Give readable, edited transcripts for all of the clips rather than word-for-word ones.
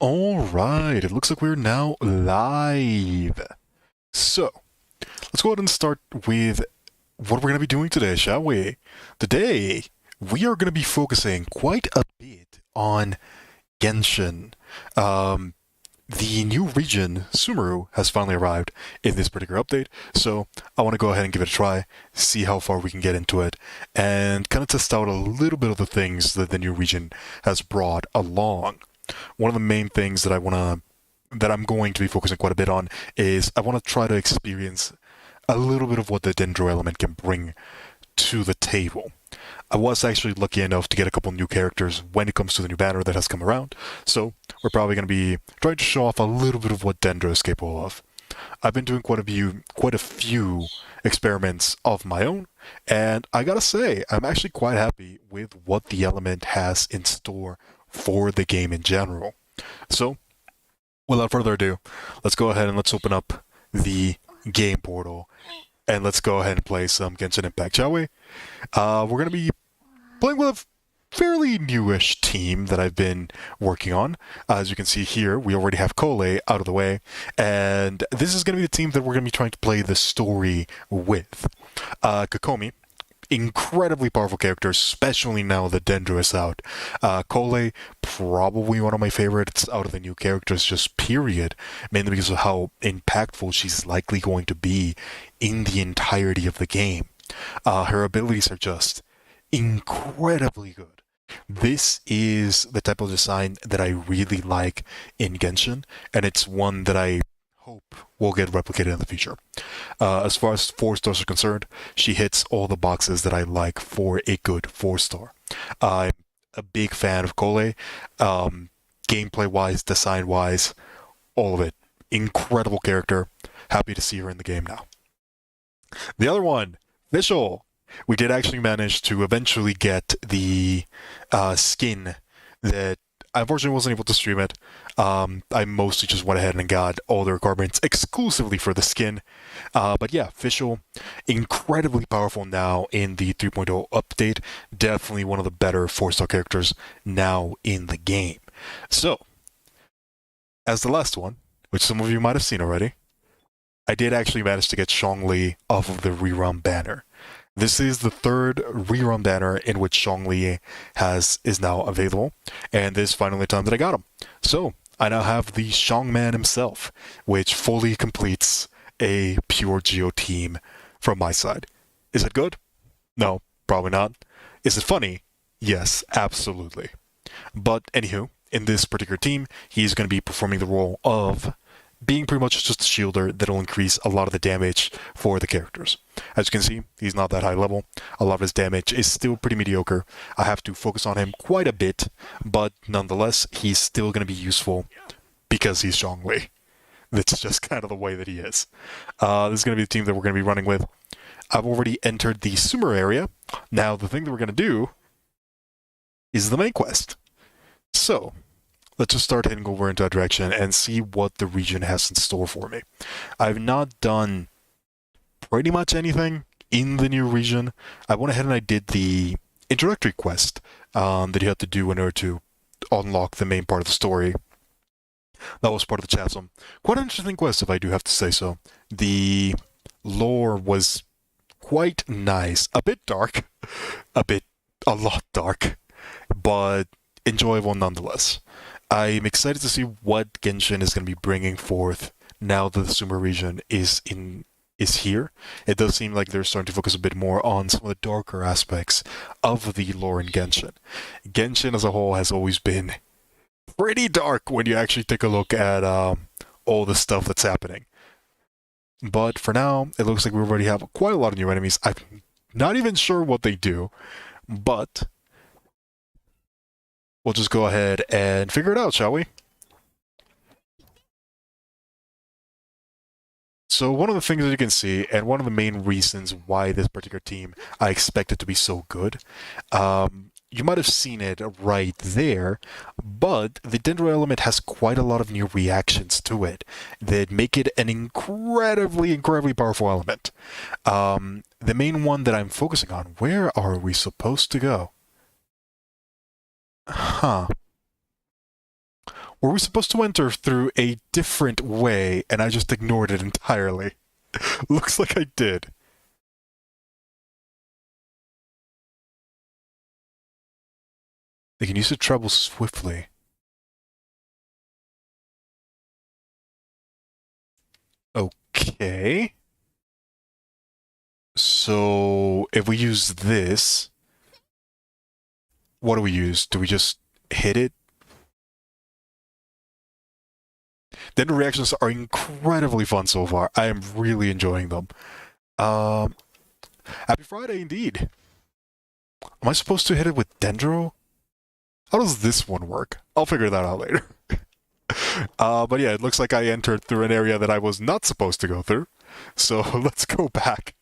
Alright, it looks like we're now live. So, let's go ahead and start with what we're going to be doing today, shall we? Today, we are going to be focusing quite a bit on Genshin. The new region, Summeru, has finally arrived in this particular update, so I want to go ahead and give it a try, see how far we can get into it, and kind of test out a little bit of the things that the new region has brought along. One of the main things that I'm going to be focusing quite a bit on is I want to try to experience a little bit of what the dendro element can bring to the table. I was actually lucky enough to get a couple new characters when it comes to the new banner that has come around, so we're probably going to be trying to show off a little bit of what dendro is capable of. I've been doing quite a few experiments of my own, and I gotta say, I'm actually quite happy with what the element has in store for the game in general. So, without further ado, let's go ahead and let's open up the game portal, and let's go ahead and play some Genshin Impact, shall we? We're going to be playing with a fairly newish team that I've been working on. As you can see here, we already have Kole out of the way, and this is going to be the team that we're going to be trying to play the story with. Kokomi, incredibly powerful character, especially now that dendro is out. Kole, probably one of my favorites out of the new characters, just period, mainly because of how impactful she's likely going to be in the entirety of the game. Her abilities are just incredibly good. This is the type of design that I really like in Genshin, and it's one that I hope will get replicated in the future. As far as 4 stars are concerned, she hits all the boxes that I like for a good 4-star. I'm a big fan of Kole, gameplay-wise, design-wise, all of it. Incredible character. Happy to see her in the game now. The other one, Vishal. We did actually manage to eventually get the skin that I unfortunately wasn't able to stream it. I mostly just went ahead and got all the requirements exclusively for the skin. But yeah, Vishal, incredibly powerful now in the 3.0 update. Definitely one of the better 4-star characters now in the game. So, as the last one, which some of you might have seen already, I did actually manage to get Zhongli off of the rerun banner. This is the 3rd rerun banner in which Zhongli is now available, and this is finally the time that I got him. So, I now have the Zhongman himself, which fully completes a pure Geo team from my side. Is it good? No, probably not. Is it funny? Yes, absolutely. But anywho, in this particular team, he's going to be performing the role of being pretty much just a shielder that'll increase a lot of the damage for the characters. As you can see, he's not that high level. A lot of his damage is still pretty mediocre. I have to focus on him quite a bit, but nonetheless, he's still going to be useful because he's Zhongli. That's just kind of the way that he is. This is going to be the team that we're going to be running with. I've already entered the Summeru area. Now, the thing that we're going to do is the main quest. So, let's just start heading over into that direction and see what the region has in store for me. I've not done pretty much anything in the new region. I went ahead and I did the introductory quest that you have to do in order to unlock the main part of the story. That was part of the chasm. Quite an interesting quest, if I do have to say so. The lore was quite nice. A bit dark. A lot dark. But enjoyable nonetheless. I'm excited to see what Genshin is going to be bringing forth now that the Summeru region is here. It does seem like they're starting to focus a bit more on some of the darker aspects of the lore in Genshin. Genshin as a whole has always been pretty dark when you actually take a look at all the stuff that's happening. But for now, it looks like we already have quite a lot of new enemies. I'm not even sure what they do, but we'll just go ahead and figure it out, shall we? So one of the things that you can see, and one of the main reasons why this particular team I expect it to be so good, you might have seen it right there, but the dendro element has quite a lot of new reactions to it that make it an incredibly powerful element. The main one that I'm focusing on, where are we supposed to go? Huh. were we supposed to enter through a different way and I just ignored it entirely? Looks like I did. They can use to travel swiftly. Okay. So if we use this, what do we use? Do we just hit it? Dendro reactions are incredibly fun so far. I am really enjoying them. Happy Friday indeed. Am I supposed to hit it with Dendro? How does this one work? I'll figure that out later. But yeah, it looks like I entered through an area that I was not supposed to go through. So let's go back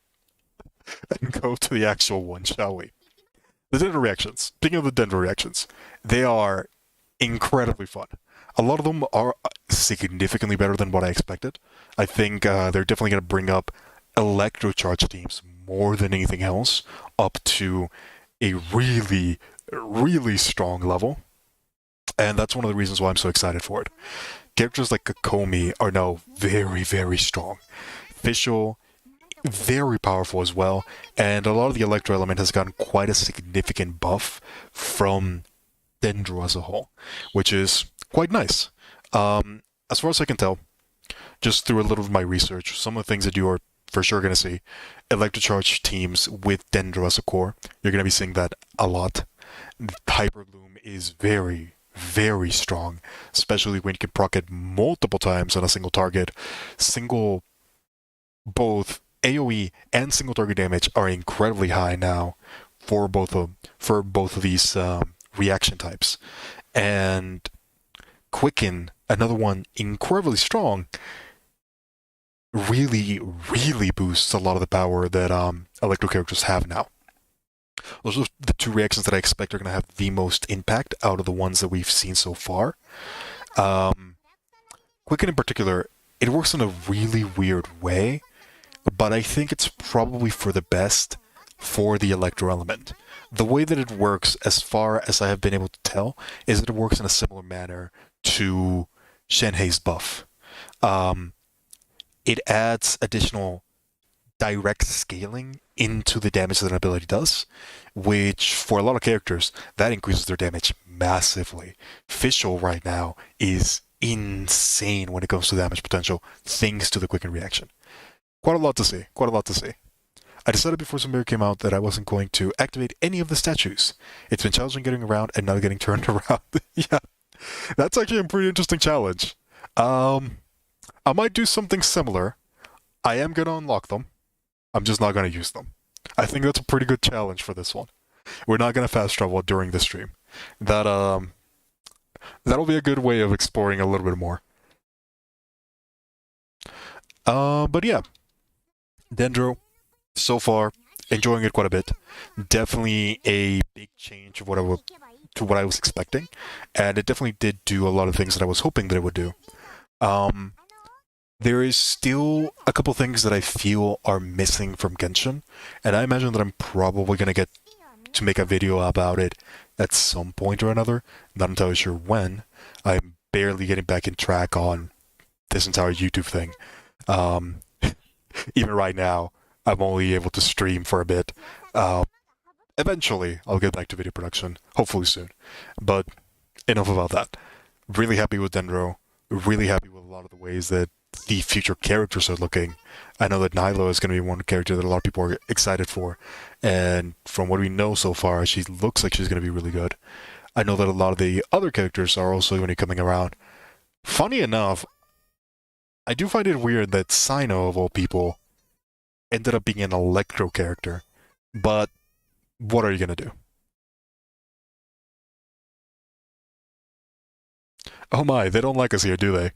and go to the actual one, shall we? The Dendro reactions. Speaking of the Dendro reactions, they are incredibly fun. A lot of them are significantly better than what I expected. I think they're definitely going to bring up electrocharge teams more than anything else up to a really, really strong level. And that's one of the reasons why I'm so excited for it. Characters like Kokomi are now very, very strong. Fischl, very powerful as well. And a lot of the electro element has gotten quite a significant buff from Dendro as a whole, which is quite nice. As far as I can tell, just through a little of my research, some of the things that you are for sure going to see, electrocharge teams with Dendro as a core, you're going to be seeing that a lot. Hyper Bloom is very, very strong, especially when you can proc it multiple times on a single target. Both AoE and single target damage are incredibly high now for both of these reaction types. And Quicken, another one incredibly strong, really, really boosts a lot of the power that electro characters have now. Those are the two reactions that I expect are going to have the most impact out of the ones that we've seen so far. Quicken in particular, it works in a really weird way, but I think it's probably for the best for the electro element. The way that it works, as far as I have been able to tell, is that it works in a similar manner to Shenhei's buff. It adds additional direct scaling into the damage that an ability does, which for a lot of characters, that increases their damage massively. Fischl right now is insane when it comes to damage potential, thanks to the Quicken reaction. Quite a lot to see, quite a lot to see. I decided before Summeru came out that I wasn't going to activate any of the statues. It's been challenging getting around and not getting turned around. Yeah, that's actually a pretty interesting challenge. I might do something similar. I am going to unlock them. I'm just not going to use them. I think that's a pretty good challenge for this one. We're not going to fast travel during the stream. That'll be a good way of exploring a little bit more. But yeah, Dendro, so far, enjoying it quite a bit. Definitely a big change of what I was expecting, and it definitely did do a lot of things that I was hoping that it would do. There is still a couple things that I feel are missing from Genshin, and I imagine that I'm probably going to get to make a video about it at some point or another. Not entirely sure when. I'm barely getting back in track on this entire YouTube thing. Even right now, I'm only able to stream for a bit. Eventually, I'll get back to video production, hopefully soon. But enough about that. Really happy with Dendro. Really happy with a lot of the ways that the future characters are looking. I know that Nilo is going to be one character that a lot of people are excited for. And from what we know so far, she looks like she's going to be really good. I know that a lot of the other characters are also going to be coming around. Funny enough, I do find it weird that Sino, of all people, ended up being an Electro character. But what are you going to do? Oh my, they don't like us here, do they?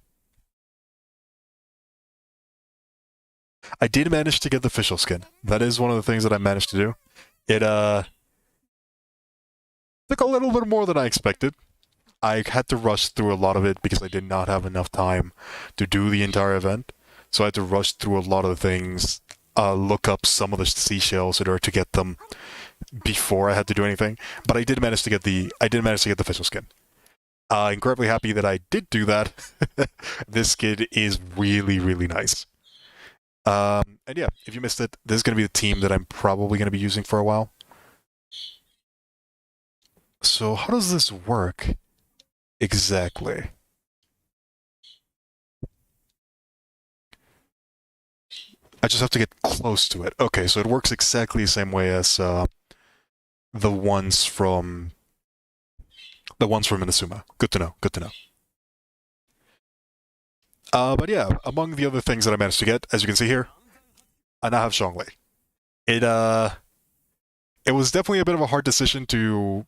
I did manage to get the Fischl skin. That is one of the things that I managed to do. It took a little bit more than I expected. I had to rush through a lot of it because I did not have enough time to do the entire event. So I had to rush through a lot of the things, look up some of the seashells in order to get them before I had to do anything. But I did manage to get the Fischl skin. Incredibly happy that I did do that. This kid is really, really nice. And yeah, if you missed it, this is going to be the team that I'm probably going to be using for a while. So how does this work exactly? I just have to get close to it. Okay, so it works exactly the same way as the ones from Inazuma. Good to know. Good to know. But yeah, among the other things that I managed to get, as you can see here, I now have Zhongli. It was definitely a bit of a hard decision to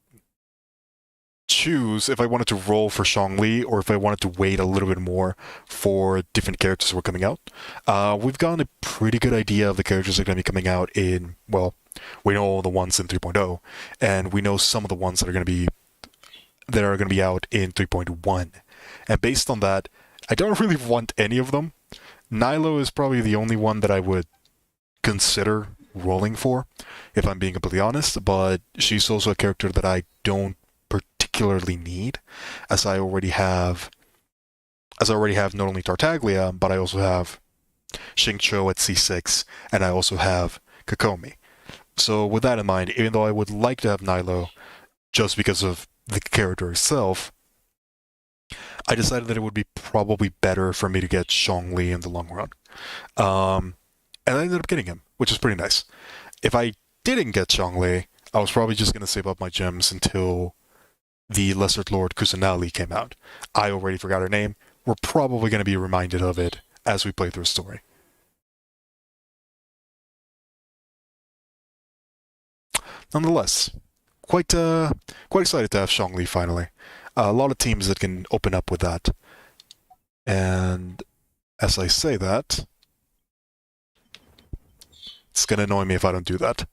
choose if I wanted to roll for Zhongli or if I wanted to wait a little bit more for different characters who were coming out. We've gotten a pretty good idea of the characters that are going to be coming out in, well, we know all the ones in 3.0, and we know some of the ones that are going to be out in 3.1. And based on that, I don't really want any of them. Nilo is probably the only one that I would consider rolling for, if I'm being completely honest, but she's also a character that I don't particularly need, as I already have not only Tartaglia, but I also have Xingqiu at C6, and I also have Kokomi. So with that in mind, even though I would like to have Nilo, just because of the character itself, I decided that it would be probably better for me to get Zhongli in the long run. And I ended up getting him, which is pretty nice. If I didn't get Zhongli, I was probably just going to save up my gems until the Lesser Lord Kusanali came out. I already forgot her name. We're probably going to be reminded of it as we play through the story. Nonetheless, quite excited to have Zhongli finally. A lot of teams that can open up with that. And as I say that, it's going to annoy me if I don't do that.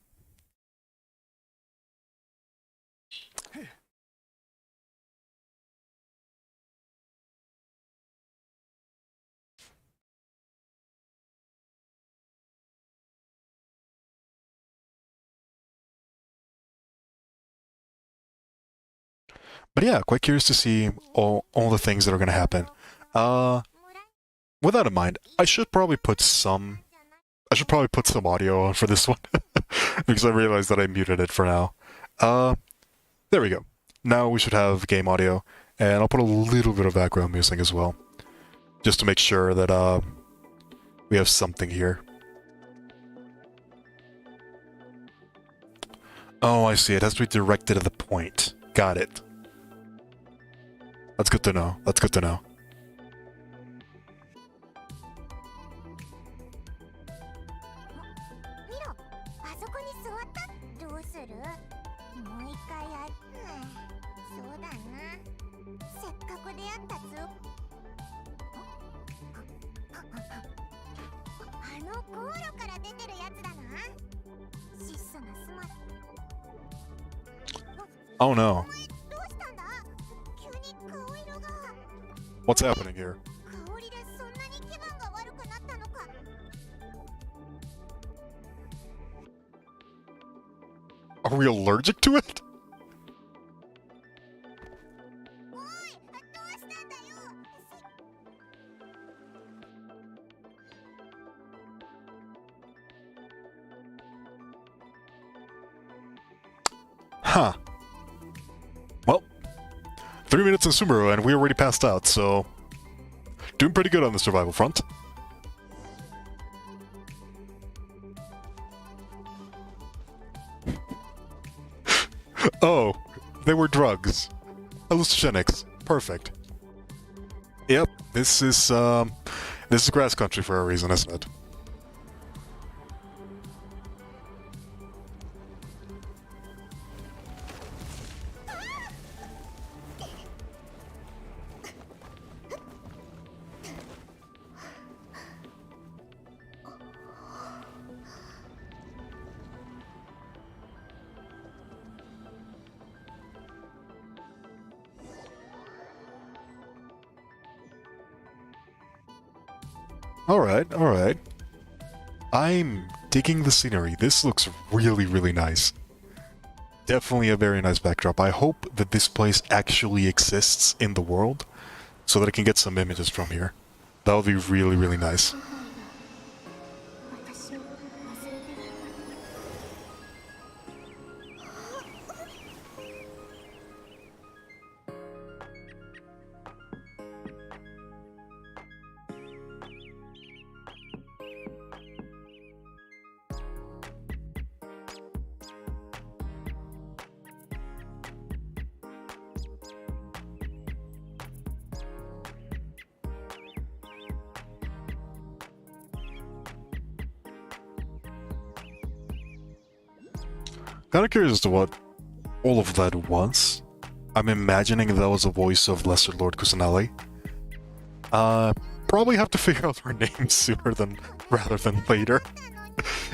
But yeah, quite curious to see all the things that are going to happen. With that in mind, I should probably put some audio on for this one because I realized that I muted it for now. There we go. Now we should have game audio, and I'll put a little bit of background music as well, just to make sure that we have something here. Oh, I see. It has to be directed at the point. Got it. That's good to know. That's good to know. Oh no. What's happening here? Are we allergic to it? Huh. Well, 3 minutes in Summeru and we already passed out, so doing pretty good on the survival front. Oh, they were drugs. Hallucinogenics. Perfect. Yep, this is grass country for a reason, isn't it? Alright, alright. I'm digging the scenery. This looks really, really nice. definitely a very nice backdrop. I hope that this place actually exists in the world so that I can get some images from here. That would be really, really nice. Kind of curious as to what all of that was. I'm imagining that was a voice of Lesser Lord Kusanali. Probably have to figure out her name sooner than rather than later.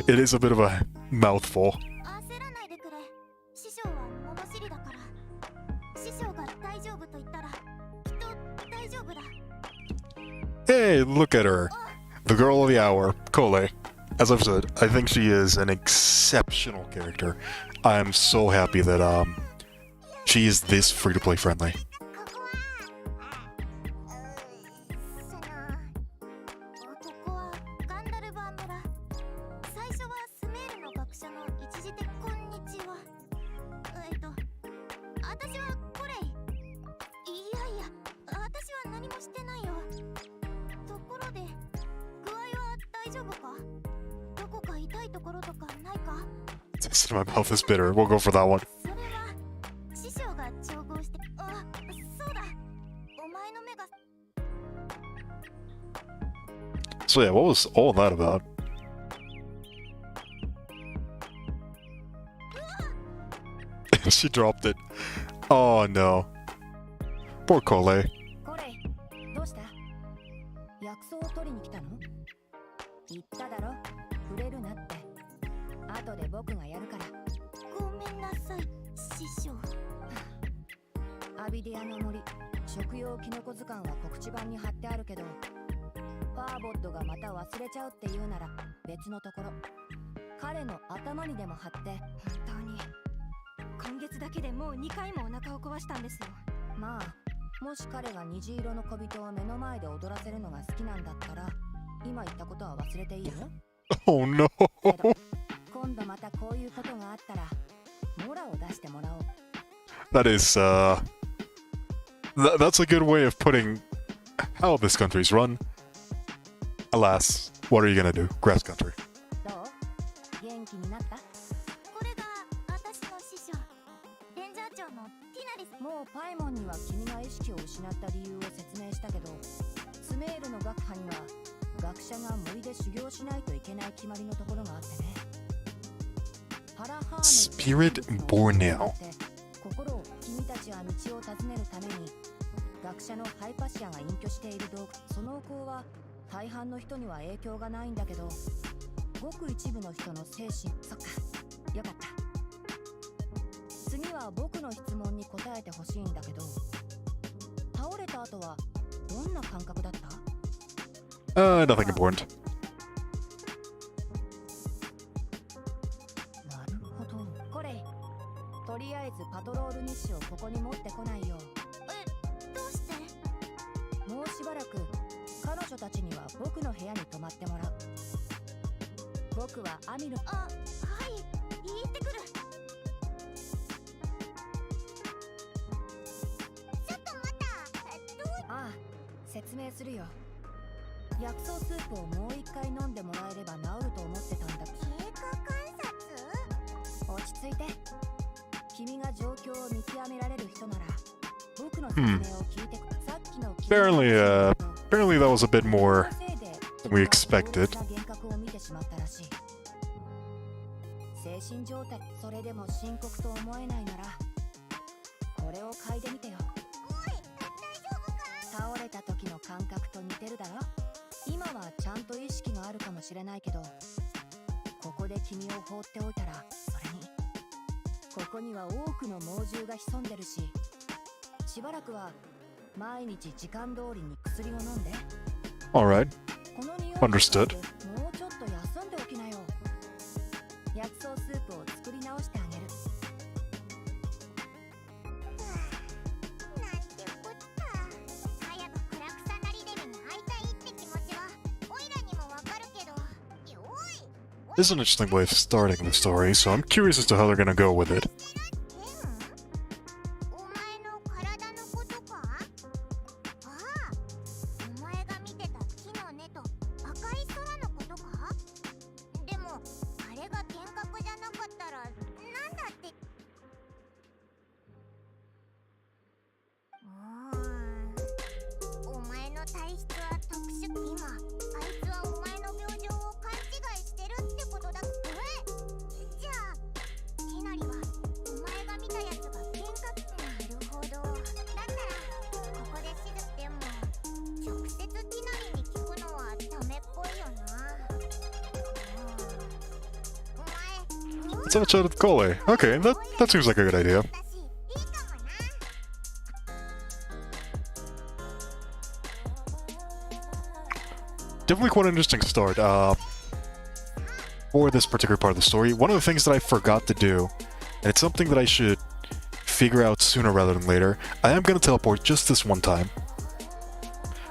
It is a bit of a mouthful. Hey, look at her. The girl of the hour, Kole. As I've said, I think she is an exceptional character. I'm so happy that she is this free-to-play friendly. Taste in my mouth is bitter. We'll go for that one. So yeah, what was all that about? She dropped it. Oh no. Poor Kole. Oh no. That is that's a good way of putting how this country's run. Alas, what are you gonna do? Grass country. Spirit Borneo. Nothing important. Apparently that was a bit more than we expected. Alright. Understood. This is an interesting way of starting the story, so I'm curious as to how they're gonna go with it. Let's have a chat with Cole. Okay, that seems like a good idea. Definitely quite an interesting start for this particular part of the story. One of the things that I forgot to do, and it's something that I should figure out sooner rather than later, I am going to teleport just this one time.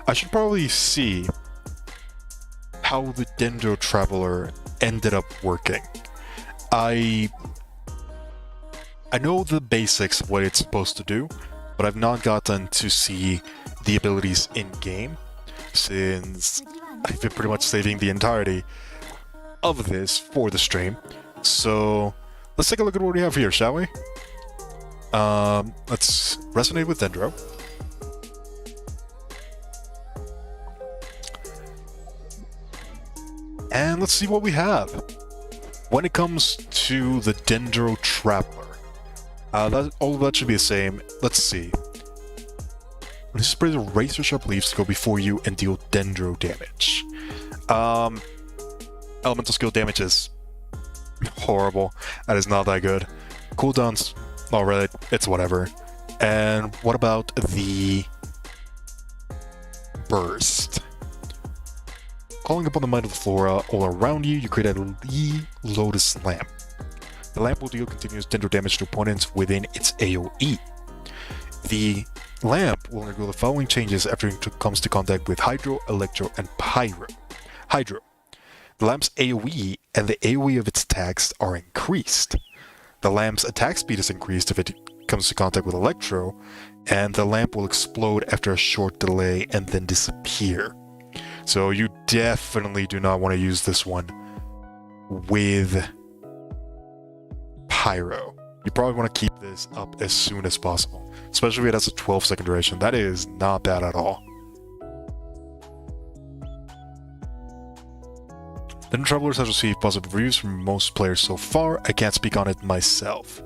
I should probably see how the Dendro Traveler ended up working. I know the basics of what it's supposed to do, but I've not gotten to see the abilities in-game, since I've been pretty much saving the entirety of this for the stream. So let's take a look at what we have here, shall we? Let's resonate with Dendro. And let's see what we have. When it comes to the Dendro Traveler, all of that should be the same. Let's see. When he sprays razor sharp leaves to go before you and deal Dendro damage. Elemental skill damage is horrible. That is not that good. Cooldowns, alright, it's whatever. And what about the burst? Calling upon the might of the flora all around you, you create a lotus lamp. The lamp will deal continuous dendro damage to opponents within its AoE. The lamp will undergo the following changes after it comes to contact with Hydro, Electro, and Pyro. Hydro. The lamp's AoE and the AoE of its attacks are increased. The lamp's attack speed is increased if it comes to contact with Electro, and the lamp will explode after a short delay and then disappear. So you definitely do not want to use this one with Pyro. You probably want to keep this up as soon as possible, especially if it has a 12-second duration. That is not bad at all. Dendro Travelers has received positive reviews from most players so far. I can't speak on it myself.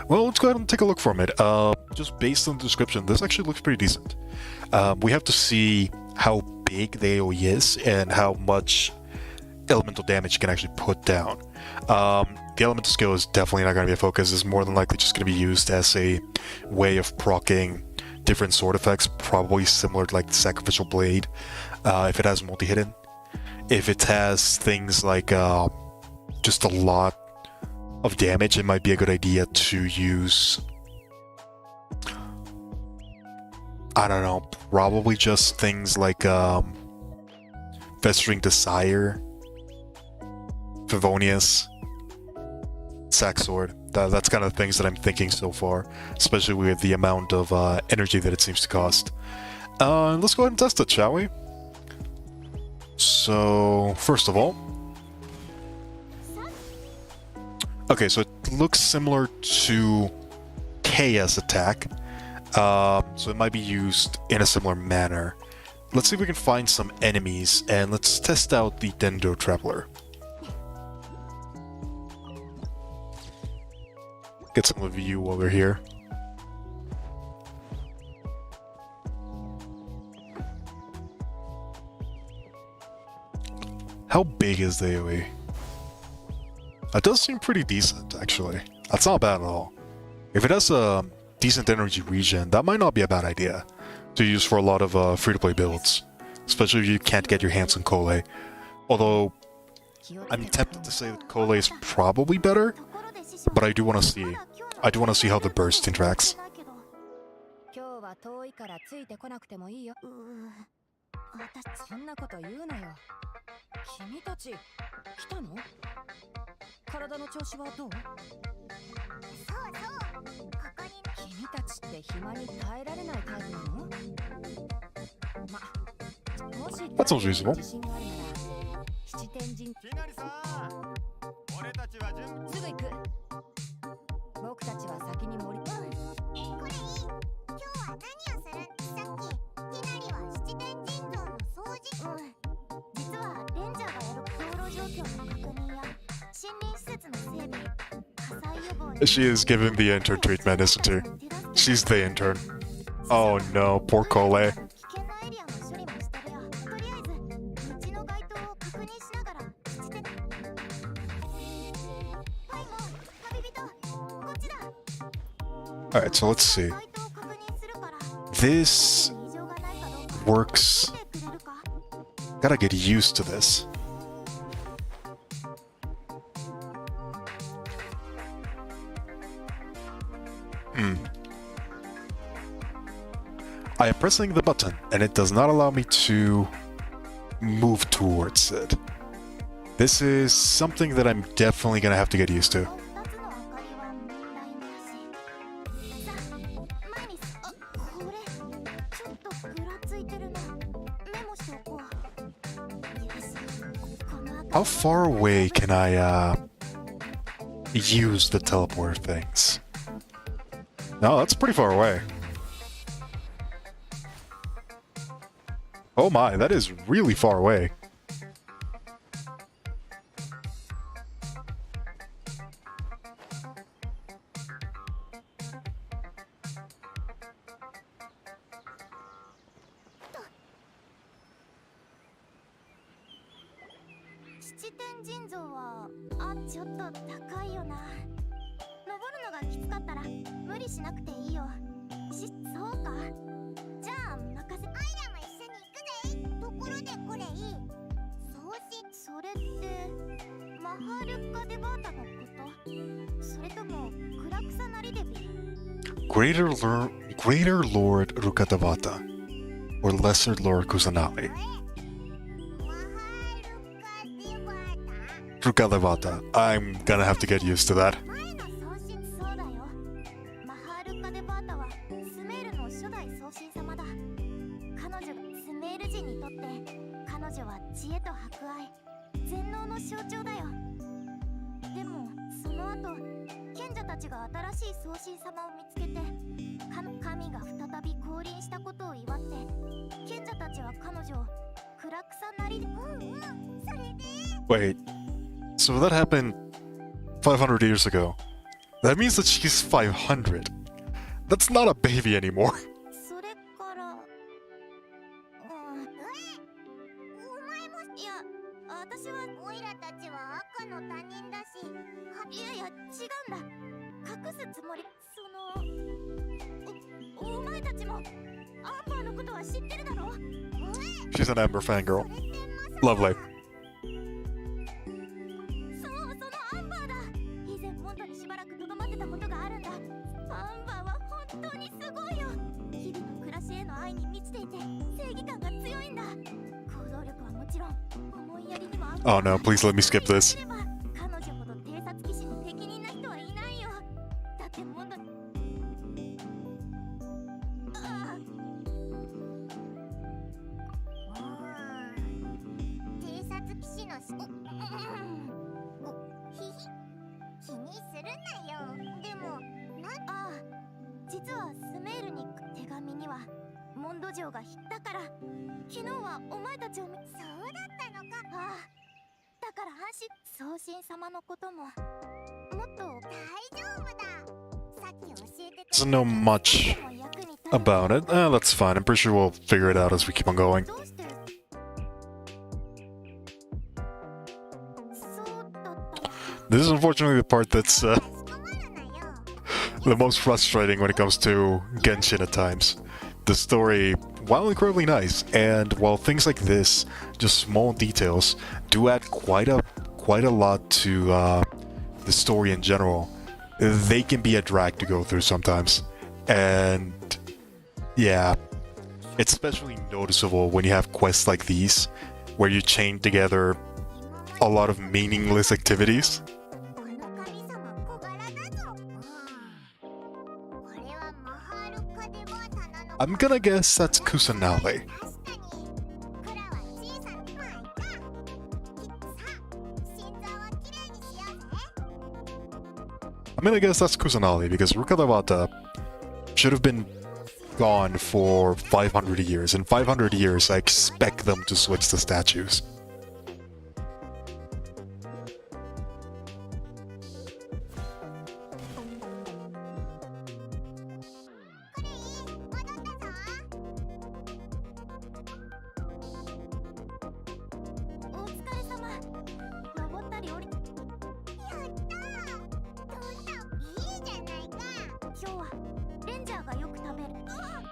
Well, let's go ahead and take a look from it. Just based on the description, this actually looks pretty decent. We have to see how big the AoE is and how much elemental damage you can actually put down. The elemental skill is definitely not going to be a focus. It's more than likely just going to be used as a way of proccing different sword effects, probably similar to like the Sacrificial Blade, if it has multi-hidden. If it has things like just a lot of damage, it might be a good idea to use, I don't know, probably just things like Festering Desire, Favonius, Sack Sword. That's kind of things that I'm thinking so far, especially with the amount of energy that it seems to cost. Let's go ahead and test it, shall we? So, first of all, okay, so it looks similar to Chaos Attack, so it might be used in a similar manner. Let's see if we can find some enemies, and let's test out the Dendro Traveler. Get some of you while we're here. How big is the AoE? That does seem pretty decent, actually. That's not bad at all. If it has a decent energy regen, that might not be a bad idea to use for a lot of free-to-play builds, especially if you can't get your hands on Cole. Although, I'm tempted to say that Cole is probably better, but I do want to see. I do want to see how the burst interacts. そんなこと言うなよ。君たち来たの？体の調子はどう？君たちって暇に耐えられないタイプなの？もし That sounds reasonable. 自信があるなら七天神きなりさん、俺たちは準備。すぐ行く。僕たちは先に森。これいい。今日は何をする？さっきティナリは七天神像の掃除。実はレンジャーがやる道路状況の確認や森林施設の整備、火災予防。 She is given the intern treatment, isn't she? She's the intern. Oh no, poor Cole. 危険なエリアの処理もしてるよ。とりあえず道の街灯を確認しながらして。はいもう旅人、こっちだ。 Alright, so let's see. 街灯を確認するから。 This 異常がないかどうか works. 見てくれるか？ Gotta get used to this. I am pressing the button, and it does not allow me to move towards it. This is something that I'm definitely gonna have to get used to. 二つの明かりは問題なし。さあ、前にこれちょっとぐらついてるな。メモしておこう。よし、この明かり How far away can I use the teleport things? No, that's pretty far away. Oh my, that is really far away.七天神像はちょっと高いよな。登るのがきつかったら無理しなくていいよ。そうか。じゃあ任せ。アイラも一緒に行くぜ。ところでこれいい。それってマハルカデバータのこと？それともクラクサナリデビ？ Greater Lord Rukatavata, or Lesser Lord Kusanali. マハルカデバータ。 Rukatavata. I'm gonna have to get used to that. 前の送信そうだよ。マハルカデバータはスメールの初代送信様だ。彼女がスメール人にとって彼女は知恵と博愛、全能の象徴だよ。でもその後賢者たちが新しい送信様を見つけて神が再び降臨したことを祝って賢者たちは彼女をクラクサなりでそれで Wait, so that happened 500 years ago. That means that she's 500. That's not a baby anymore. それからお前もいや私はオイラたちは赤の他人だしいやいや違うんだ隠すつもりお前たちもアンバーのことは知ってるだろ。 She's an Amber fangirl. Lovely. そうそのアンバーだ。以前モンドにしばらくとどまってたことがあるんだ。アンバーは本当にすごいよ。日々の暮らしへの愛に満ちていて正義感が強いんだ。行動力はもちろん思いやりにもある。 Oh no, please let me skip this. 彼女ほど偵察騎士に適任な人はいないよ。だってモンドに偵察騎士の気にするなよ。でも実はスメールに手紙にはモンド城がだから昨日はお前たちをそうだったのか。だから安心。送信様のことももっと大丈夫だ。さっき教えてた Doesn't know much about it. That's fine. I'm pretty sure we'll figure it out as we keep on going. どうしてそうだったの？ This is unfortunately the part that's かしこまるなよ。 the most frustrating when it comes to Genshin at times. The story, while incredibly nice, and while things like this, just small details, do add quite a lot to the story in general, they can be a drag to go through sometimes. And yeah, It's especially noticeable when you have quests like these, where you chain together a lot of meaningless activities. あの神様小柄だぞ。これはマハールカデバータなのか。 I'm gonna guess that's Kusanale. 確かに。クラは小さなまあいっか。さあ、心臓をきれいにしようぜ。 I'm gonna guess that's Kusanale because Rukadabata should have been gone for 500 years. In 500 years, I expect them to switch the statues. お疲れ様。登ったり降り。やったー。どんないいじゃないか。今日はレンジャーがよく食べる。あ、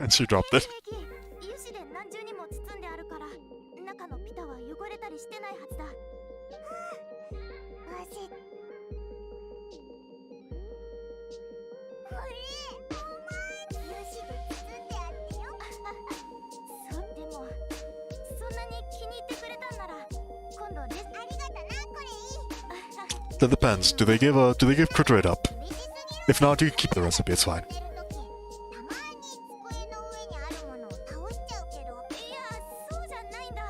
And she dropped it. 平気。油脂で何重にも包んであるから、中のピタは汚れたりしてないはずだ。はあ、汗。これ、お前。油脂で包んであってよ。そう、でも、そんなに気に入ってくれたんなら、今度ありがとな、これいい。 That depends. Do they give crit rate up? If not, you can keep the recipe. It's fine. たまに机の上にあるものを倒しちゃうけど。いや、そうじゃないんだ。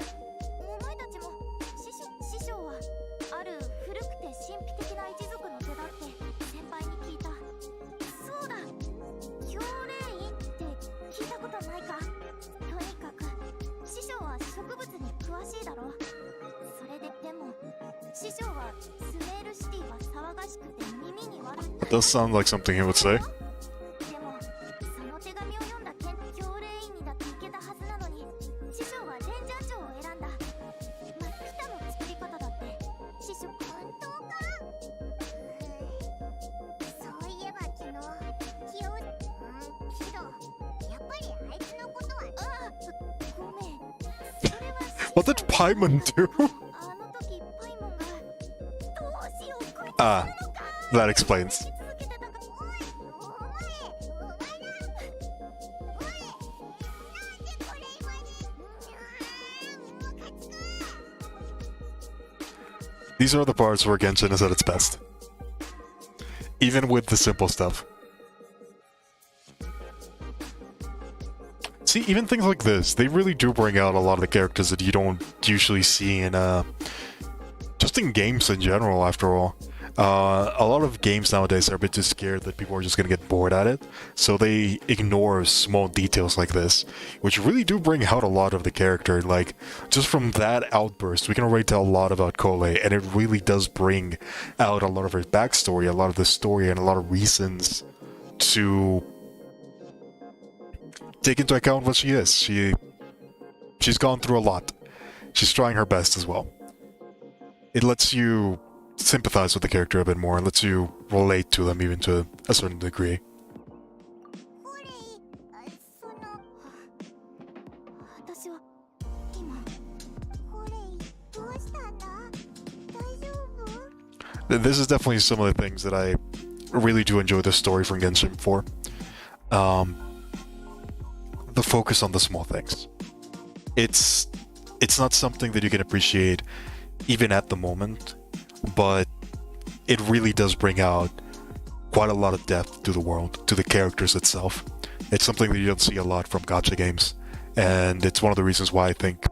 お前たちも師匠はある古くて神秘的な一族の手だって先輩に聞いた。そうだ、教令医って聞いたことないか。とにかく師匠は植物に詳しいだろ。それででも師匠はスメールシティは騒がしくて耳に悪い。 Does sound like something he would say. でもその手紙を読んだ教令員にだって行けたはずなのに、師匠はレンジャー長を選んだ。ま、ピタの作り方だって師匠。本当か。そういえば昨日気をけどやっぱりあいつのことは。ああ、ごめん。それは師匠。 What did Paimon do? あの時パイモンがどうしよう、こいつ Ah, that explains. 続けてたか。おい、お前な。おい、なんでこれ今に。ムカつく。 These are the parts where Genshin is at its best. Even with the simple stuff. See, even things like this, they really do bring out a lot of the characters that you don't usually see in, just in games in general, after all. A lot of games nowadays are a bit too scared that people are just gonna get bored at it, so they ignore small details like this, which really do bring out a lot of the character. Like, just from that outburst, we can already tell a lot about Kole, and it really does bring out a lot of her backstory, a lot of the story, and a lot of reasons to take into account what she is. She's gone through a lot. She's trying her best as well. It lets you sympathize with the character a bit more, and lets you relate to them even to a certain degree. これ、その、私は今これどうしたんだ。大丈夫。 This is definitely some of the things that I really do enjoy the story from Genshin for. The focus on the small things. It's not something that you can appreciate even at the moment, but it really does bring out quite a lot of depth to the world, to the characters itself. It's something that you don't see a lot from gacha games, and it's one of the reasons why I think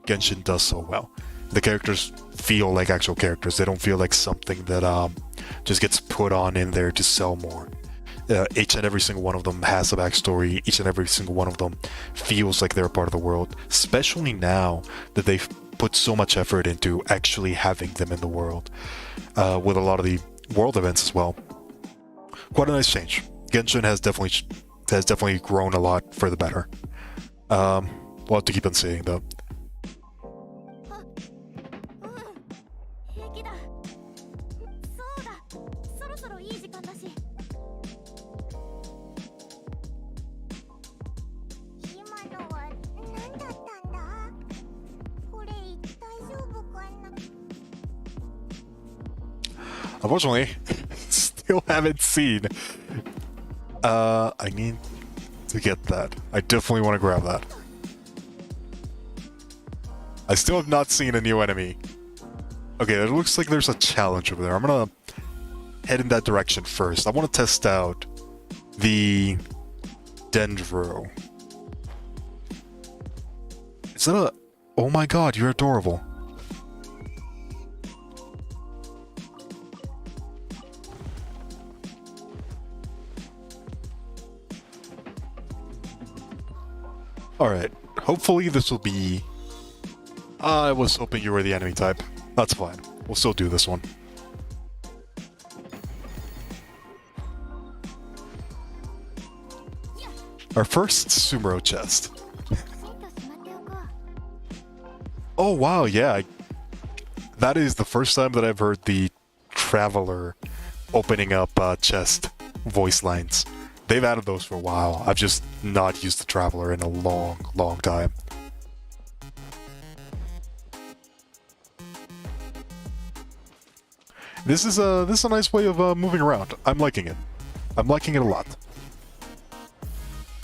Genshin does so well. The characters feel like actual characters. They don't feel like something that just gets put on in there to sell more. Each and every single one of them has a backstory. Each and every single one of them feels like they're a part of the world, especially now that they've put so much effort into actually having them in the world, with a lot of the world events as well. Quite a nice change. Genshin has definitely grown a lot for the better. We'll have to keep on seeing though. 平気だ。そうだ、そろそろいい時間だし。今のは何だったんだ。これ大丈夫かな。 Unfortunately, still haven't seen. I need to get that. I definitely want to grab that. I still have not seen a new enemy. Okay, it looks like there's a challenge over there. I'm gonna head in that direction first. I want to test out the dendro. Is that a... Oh my god, you're adorable. Alright, hopefully this will be... I was hoping you were the enemy type. That's fine. We'll still do this one. Our first Summeru chest. Oh wow, yeah. That is the first time that I've heard the Traveler opening up chest voice lines. They've added those for a while. I've just not used the Traveler in a long, long time. This is a nice way of moving around. I'm liking it. I'm liking it a lot.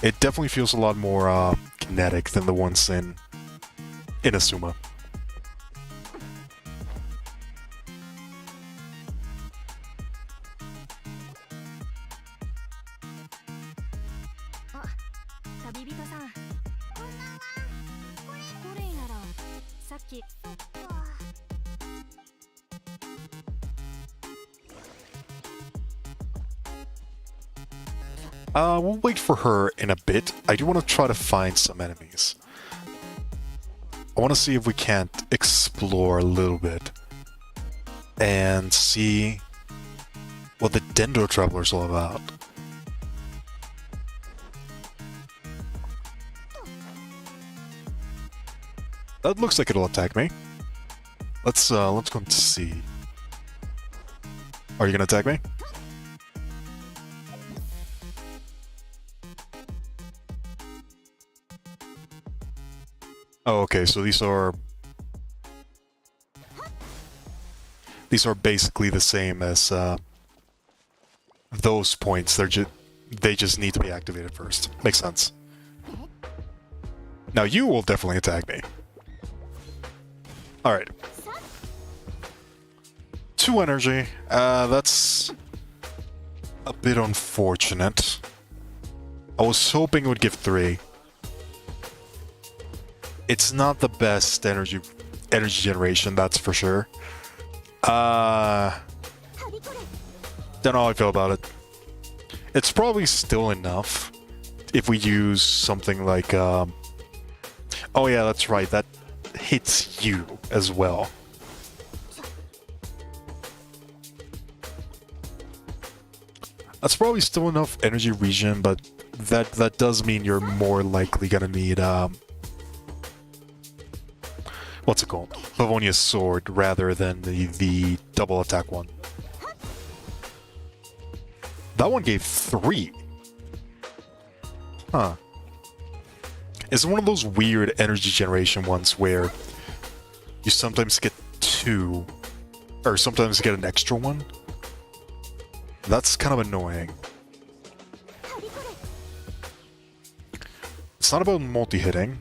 It definitely feels a lot more kinetic than the ones in Asuma. We'll wait for her in a bit. I do want to try to find some enemies. I want to see if we can't explore a little bit and see what the Dendro Traveler's all about. That looks like it'll attack me. Let's go and see. Are you gonna attack me? Oh, okay, so these are basically the same as those points. They just need to be activated first. Makes sense. Now you will definitely attack me. Alright. 2 energy. That's a bit unfortunate. I was hoping it would give 3. It's not the best energy generation, that's for sure. Don't know how I feel about it. It's probably still enough if we use something like oh yeah, that's right, that hits you as well. That's probably still enough energy regen, but that does mean you're more likely gonna need what's it called? Pavonia's sword rather than the double attack one. That one gave 3. Huh. It's one of those weird energy generation ones where you sometimes get 2, or sometimes get an extra one. That's kind of annoying. It's not about multi-hitting.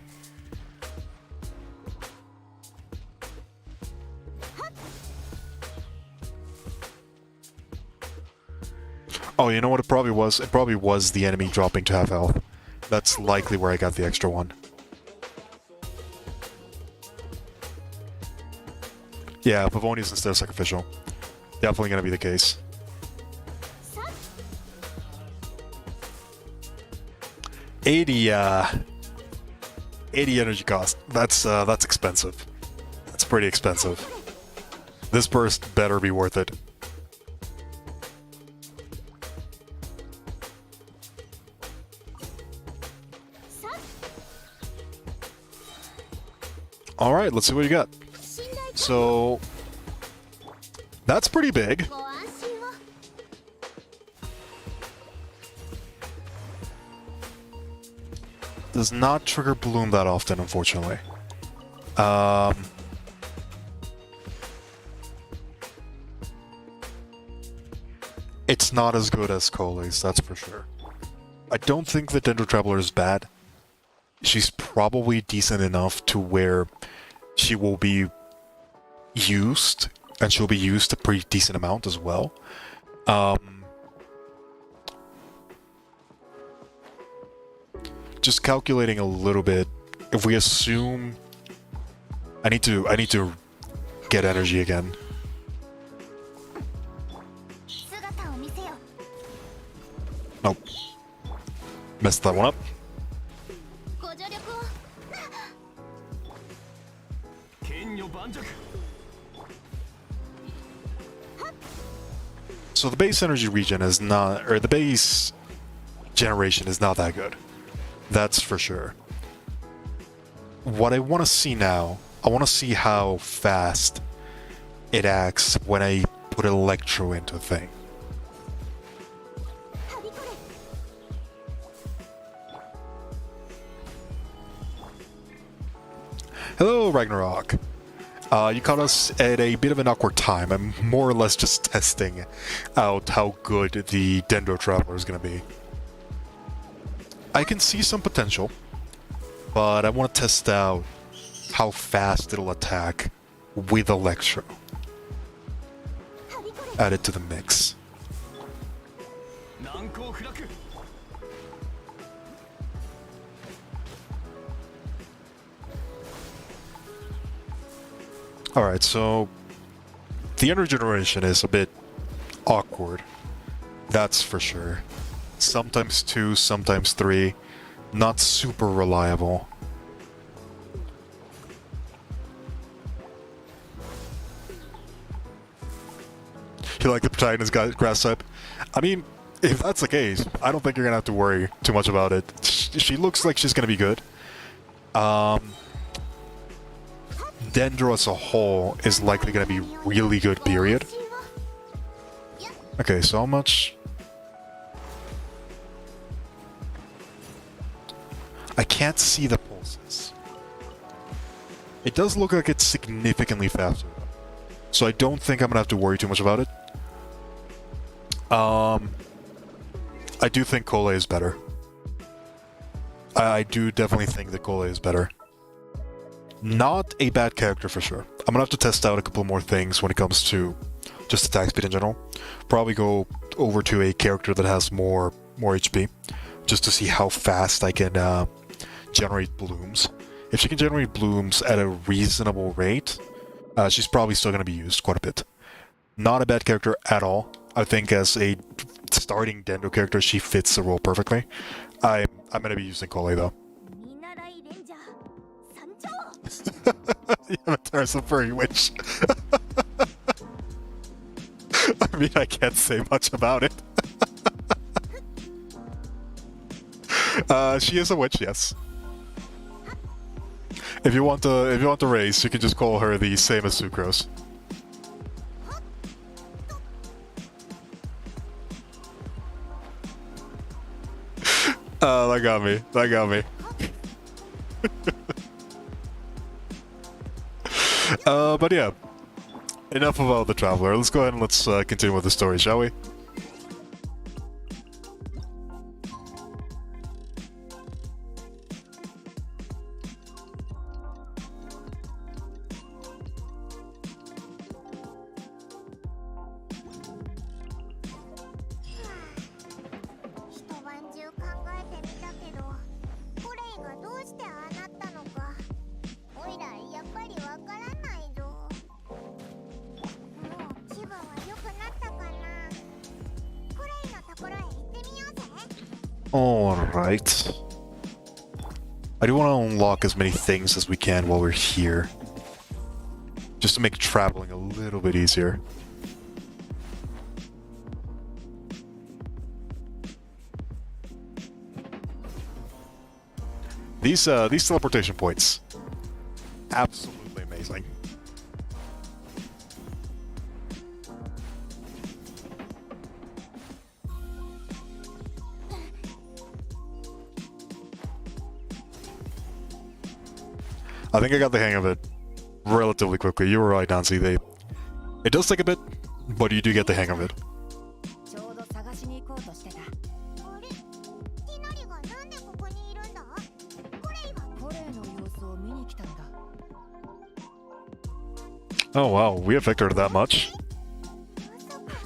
Oh, you know what it probably was? It probably was the enemy dropping to half health. That's likely where I got the extra one. Yeah, Pavonia's instead of Sacrificial. Definitely gonna be the case. $80 energy cost. That's expensive. That's pretty expensive. This burst better be worth it. Alright, let's see what you got. So, that's pretty big. Does not trigger Bloom that often, unfortunately. It's not as good as Cole's, that's for sure. I don't think the Dendro Traveler is bad. She's probably decent enough to where she will be used, and she'll be used a pretty decent amount as well. Just calculating a little bit, if we assume I need to get energy again. 姿を見せよ。 Nope. Messed that one up. ご助力を。剣女盤石 So the base energy regen is not, or the base generation is not that good. That's for sure. What I want to see now, I want to see how fast it acts when I put Electro into a thing. はびこれ。 Hello, Ragnarok. You caught us at a bit of an awkward time. I'm more or less just testing out how good the Dendro Traveler is going to be. I can see some potential, but I want to test out how fast it'll attack with Electro はびこれ。 added to the mix. 難攻不落 Alright, so the energy generation is a bit awkward. That's for sure. Sometimes 2, sometimes 3. Not super reliable. You like the protagonist grass type? I mean, if that's the case, I don't think you're gonna have to worry too much about it. She looks like she's gonna be good. Dendro as a whole is likely gonna be really good, period. Okay, so how much? I can't see the pulses. It does look like it's significantly faster, so I don't think I'm gonna have to worry too much about it. I do think Kole is better. I do definitely think that Kole is better. Not a bad character for sure. I'm gonna have to test out a couple more things when it comes to just attack speed in general. Probably go over to a character that has more HP, just to see how fast I can generate blooms. If she can generate blooms at a reasonable rate, she's probably still gonna be used quite a bit. Not a bad character at all. I think as a starting Dendro character, she fits the role perfectly. I'm gonna be using Kole though. 見習いレンジャー参上。 You have a Terrace of Furry Witch. I mean, I can't say much about it. She is a witch, yes. If you want to race, you can just call her the same as Sucrose. That got me. That got me. But yeah, enough about the Traveler. Let's go ahead and let's continue with the story, shall we? Alright. I do want to unlock as many things as we can while we're here. Just to make traveling a little bit easier. These teleportation points. Absolutely amazing. I think I got the hang of it relatively quickly. You were right, Nancy. It does take a bit, but you do get the hang of it. ちょうど探しに行こうとしてた。あれティノリがなんでここにいるんだ？コレイはコレイの様子を見に来たんだ。 Oh wow, we affected her that much.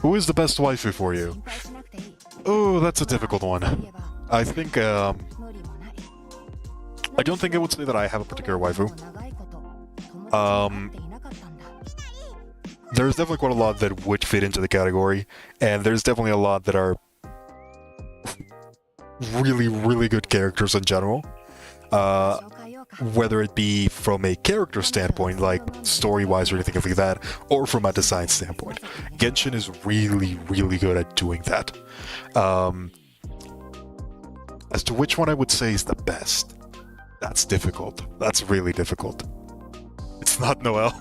Who is the best waifu for you? 心配しなくていい。 Oh, that's a difficult one. 言えば I think, 無理もない。 I don't think I would say that I have a particular waifu. 長いこと友達に会っていなかったんだ。 There's definitely quite a lot that would fit into the category, and there's definitely a lot that are really, really good characters in general. 紹介ようか。 Whether it be from a character standpoint, like story-wise or anything like that, or from a design standpoint. Genshin is really, really good at doing that. As to which one I would say is the best, that's difficult. That's really difficult. It's not Noelle.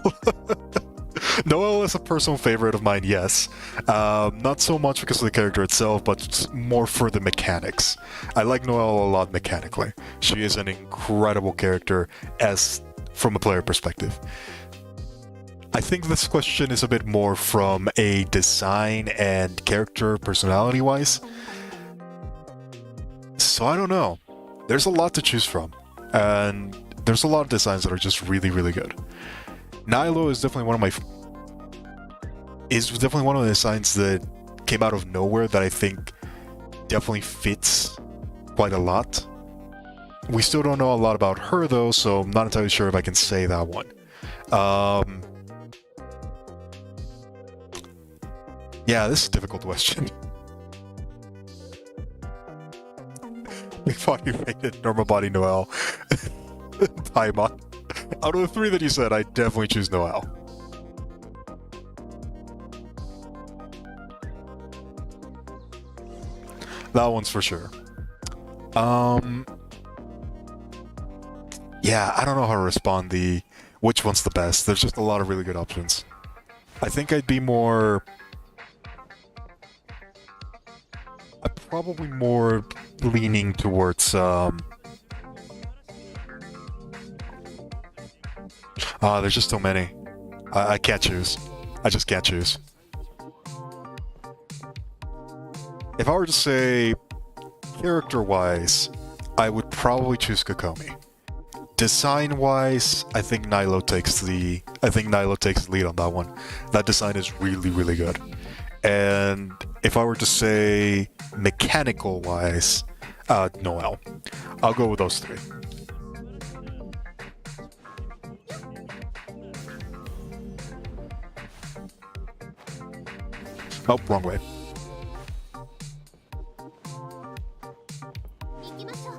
Noelle is a personal favorite of mine, yes. Not so much because of the character itself, but more for the mechanics. I like Noelle a lot mechanically. She is an incredible character as from a player perspective. I think this question is a bit more from a design and character personality wise. So I don't know. There's a lot to choose from. And there's a lot of designs that are just really, really good. Nilo is definitely one of the designs that came out of nowhere that I think definitely fits quite a lot. We still don't know a lot about her though, so I'm not entirely sure if I can say that one. Yeah, this is a difficult question. If I rated normal body Noelle, Paimon. Out of the three that you said, I definitely choose Noelle. That one's for sure. Yeah, I don't know how to respond which one's the best. There's just a lot of really good options. I think I'd probably more leaning towards there's just so many. I can't choose. I just can't choose. If I were to say character-wise, I would probably choose Kokomi. Design-wise, I think Nilo takes the lead on that one. That design is really, really good. And if I were to say mechanical-wise, Noelle. I'll go with those three. Oh, wrong way. 行きましょう。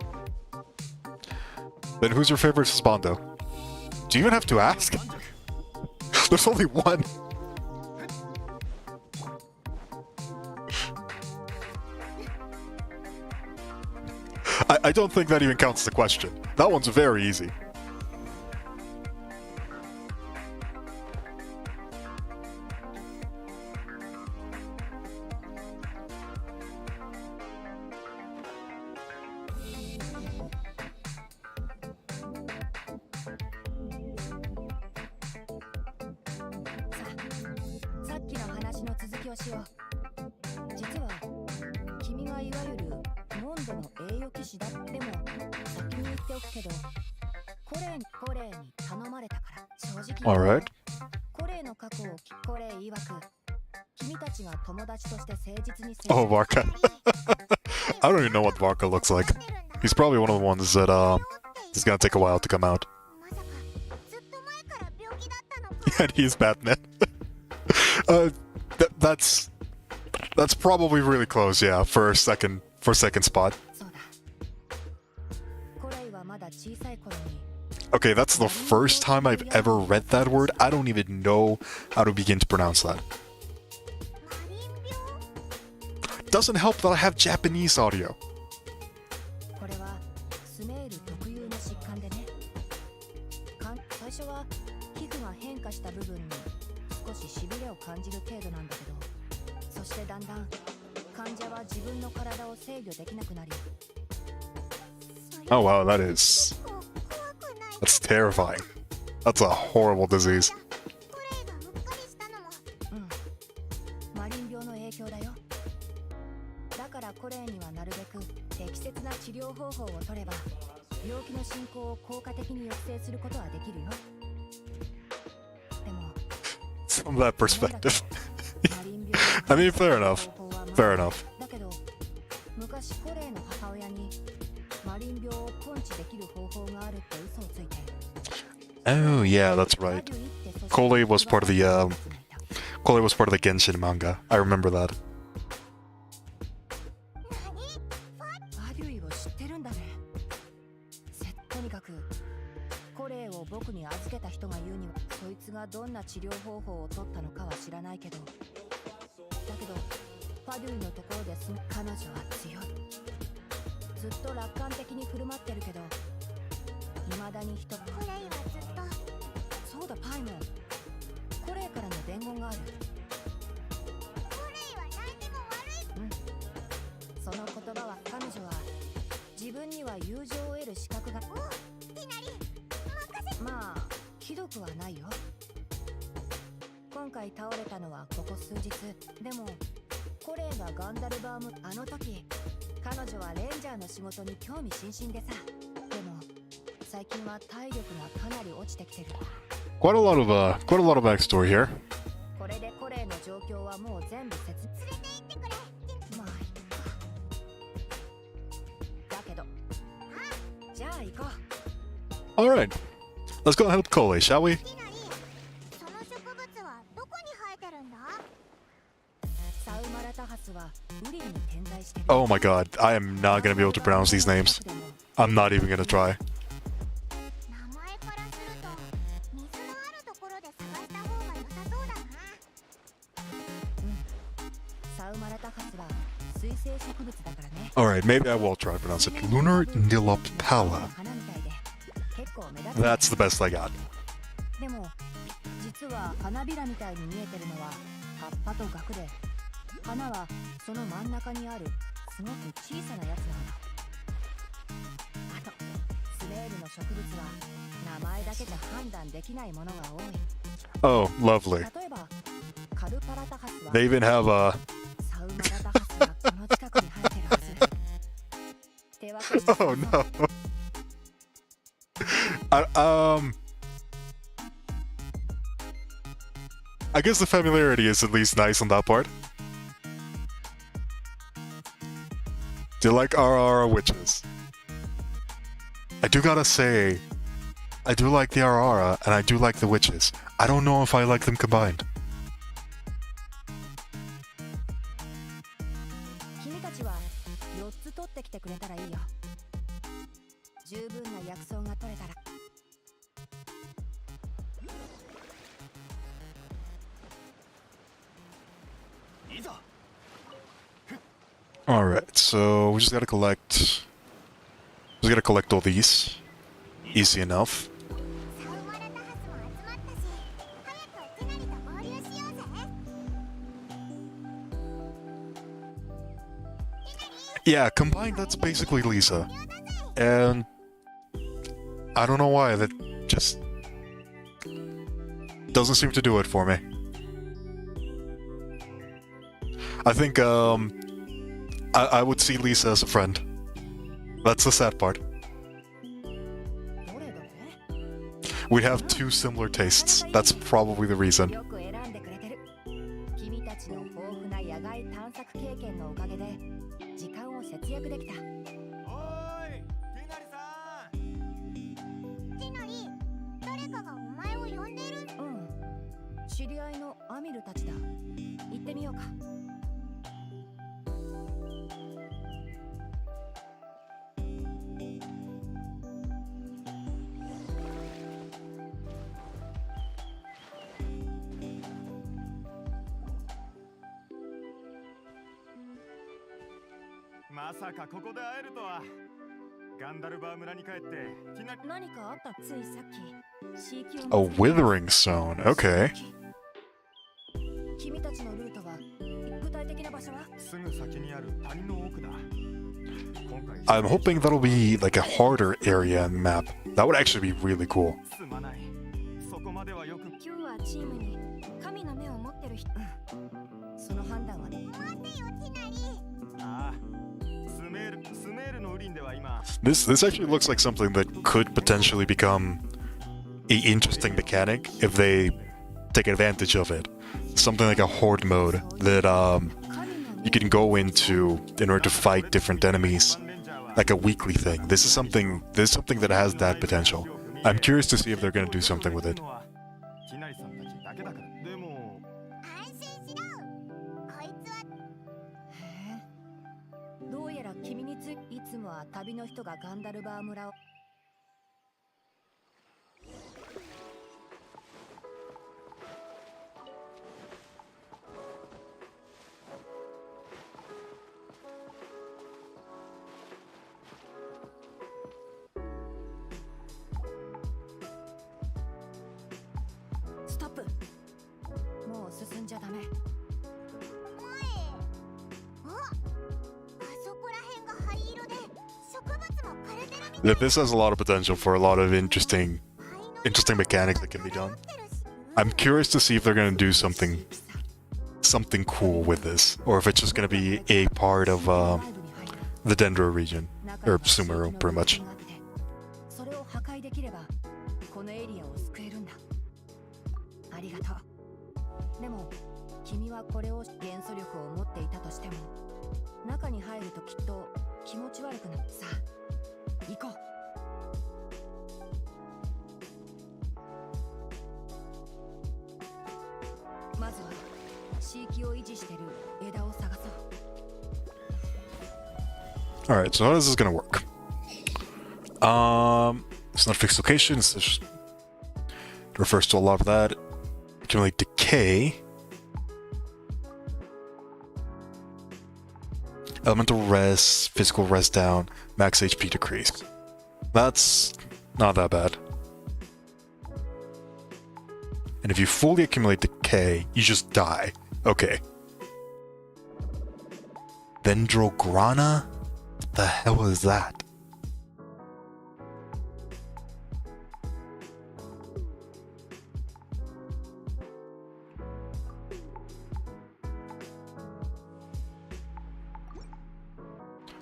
Then who's your favorite Spondo? Do you even have to ask? There's only one. I don't think that even counts the question. That one's very easy. Alright. Oh, Varka. I don't even know what Varka looks like. He's probably one of the ones that is gonna take a while to come out. まさかずっと前から病気だったのか。 And he's Batman. That's probably really close, yeah, for second spot. Okay, that's the first time I've ever read that word. I don't even know how to begin to pronounce that. マリン病？ Doesn't help that I have Japanese audio. これはスメール特有の疾患でね。最初は皮膚が変化した部分に少ししびれを感じる程度なんだけど、そしてだんだん患者は自分の体を制御できなくなり。 Oh wow, that's terrifying. That's a horrible disease. コレイがうっかりしたのも。マリン病の影響だよ。だかからコレーにはなるべく適切な治療方法を取れば病気の進行を効果的に抑制することはできるよ。でも From that perspective. マリン病 I mean, fair enough. 方法はまだ Fair enough. だけど昔コレーの母親にマリン病を根治できる方法があるって嘘をついて Oh, yeah, that's right. Kole was part of the, Kole was part of the Genshin manga. I remember that. バデュイを知ってるんだね。とにかくコレーを僕に預けた人が言うにはそいつがどんな治療方法を取ったのかは知らないけどだけどファデュイのところで彼女は強い。ずっと楽観的に振る舞ってるけど未だに人コレイはずっとそうだパイもコレーからの伝言がある。コレイは何でも悪い。その言葉は彼女は自分には友情を得る資格がおう、ティナリ任せ。まあひどくはないよ。今回倒れたのはここ数日でもコレーがガンダルバームあの時彼女はレンジャーの仕事に興味津々でさ。でも最近は体力がかなり落ちてきてる。 Quite a lot of backstory here. これでコレーの状況はもう全部説連れて行ってくれ。まあいっか。だけどじゃあ行こう。 Alright. Let's go and help Kole, shall we? ティナリその植物はどこに生えてるんだ。サウマラタハスはウリルに点在してる。 Oh my god, I am not gonna be able to pronounce these names. I'm not even gonna try. 名前からすると水のあるところで探した方が良さそうだな。サウマラタハスは水生植物だからね。 Alright, maybe I will try to pronounce it. Lunar Niloptala. 花みたいで結構目立つ。 That's the best I got. でも実は花びらみたいに見えてるのは葉っぱとガクで花はその真ん中にあるすごく小さなやつなんだ。あとスメールの植物は名前だけじゃ判断できないものが多い。 Oh, lovely. 例えばカルパラタハスは They even have a. サウマラタハスがこの近くに生えてるはず。手分けして Oh no. I, I guess the familiarity is at least nice on that part. Do you like RR witches? I do gotta say, I do like the RR and I do like the witches. I don't know if I like them combined. 君たちは4つ取ってきてくれたらいいよ。十分な薬草が取れたら。いざ Alright, so we just gotta collect. Just gotta collect all these. Easy enough. サウマラタハスも集まったし、早くティナリと合流しようぜ。 Yeah, combined, that's basically Lisa. And I don't know why, that just doesn't seem to do it for me. I think I would see Lisa as a friend. That's the sad part. どれどれ We have two similar tastes. That's probably the reason. よく選んでくれてる。君たちの豊富な野外探索経験のおかげで時間を節約できた。おーいティナリさん。ティナリ、誰かがお前を呼んでる。うん。知り合いのアミルたちだ。行ってみようか。まさかここで会えるとは。ガンダルバー村に帰ってティナリ。何かあったついさっき。C 級 A withering zone. Okay. 君たちのルートは具体的な場所は？すぐ先にある谷の奥だ。今回 I'm hoping that'll be like a harder area in the map. That would actually be really cool. すまない。そこまではよく。 Q はチームに神の目を持ってる人。その判断はね。待ってよティナリ。ああ、This actually looks like something that could potentially become a interesting mechanic if they take advantage of it. Something like a horde mode that you can go into in order to fight different enemies, like a weekly thing. This is something that has that potential. I'm curious to see if they're gonna do something with it. 安心しろ。こいつはへえ、どうやら君についつもは旅の人がガンダルバー村をストップ。もう進んじゃダメ。前。あそこら辺が灰色で植物も枯れてるみたい。 Yeah, this has a lot of potential for a lot of interesting mechanics that can be done. I'm curious to see if they're gonna do something cool with this, or if it's just gonna be a part of the Dendro region, or Summeru, pretty much. それを破壊できればこのエリアを救えるんだ。ありがとう。でも君はこれを元素力を持っていたとしても中に入るときっと気持ち悪くなる。さあ行こう。まずは地域を維持してる枝を探そう。 Alright, so how is this gonna work? It's not fixed location, it's just, it refers to a lot of that. Accumulate decay. Elemental rest, physical rest down, max HP decrease. That's not that bad. And if you fully accumulate decay, you just die. Okay. Dendro Grana? What the hell is that?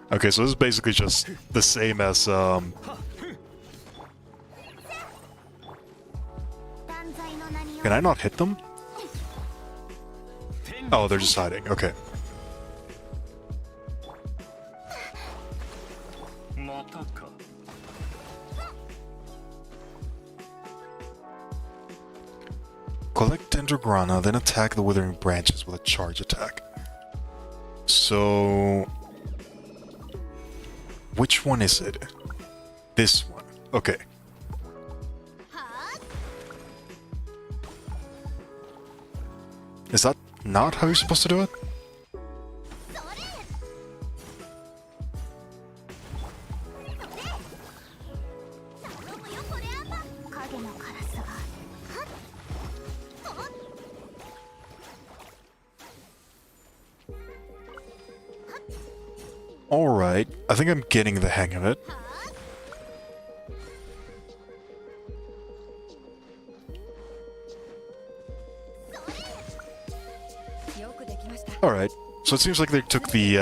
Okay, so this is basically just the same as断罪の名によ Can I not hit them? Oh, they're just hiding. Okay. またか。 Collect Dendrograna, then attack the withering branches with a charge attack. So... which one is it? This one. Okay. はあ Is that not how you're supposed to do it? それ頼むよこれあば影のカラスがはっはっ Alright, I think I'm getting the hang of it. よくできました。 Alright, so it seems like they took the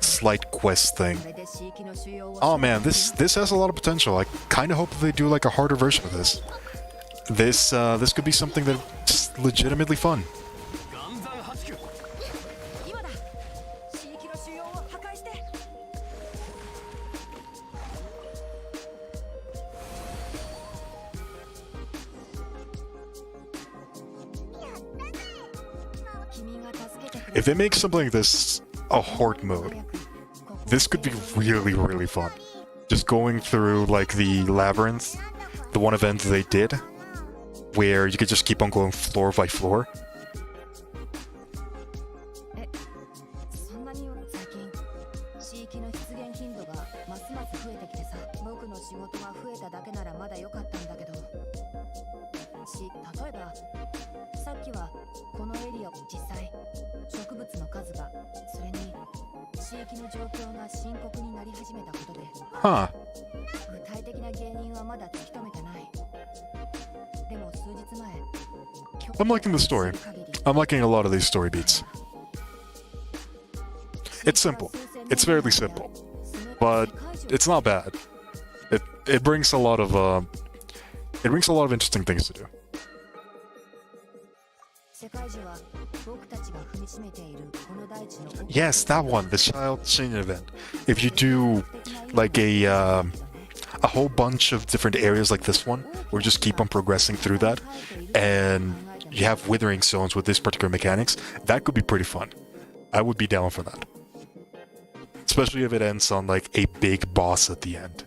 slight quest thing. これで地域の主要を Oh man, this has a lot of potential. I kind of hope that they do like a harder version of this. This could be something that's legitimately fun. 岩山破竹。今だ。地域の主要を破壊して。 君が助けてくれ If they make something like this a horde mode, this could be really, really fun. Just going through like the labyrinth, the one event they did, where you could just keep on going floor by floor. そんなに最近地域の出現頻度がますます増えてきてさ、僕の仕事が増えただけならまだ良かったんだけど、例えばさっきはこのエリアを実際植物の数が、それに地域の状況が深刻になり始めたことで、 Huh. 具体的な原因はまだ突き止めてない。でも数日前、 I'm liking the story. I'm liking a lot of these story beats. It's simple. It's fairly simple. but it's not bad. It brings a lot of interesting things to do. 世界樹は僕たちが踏みしめているこの大地の Yes, that one, the Child Shin event. If you do like a whole bunch of different areas like this one, or just keep on progressing through that, and you have withering zones with this particular mechanics, that could be pretty fun. I would be down for that. Especially if it ends on like a big boss at the end.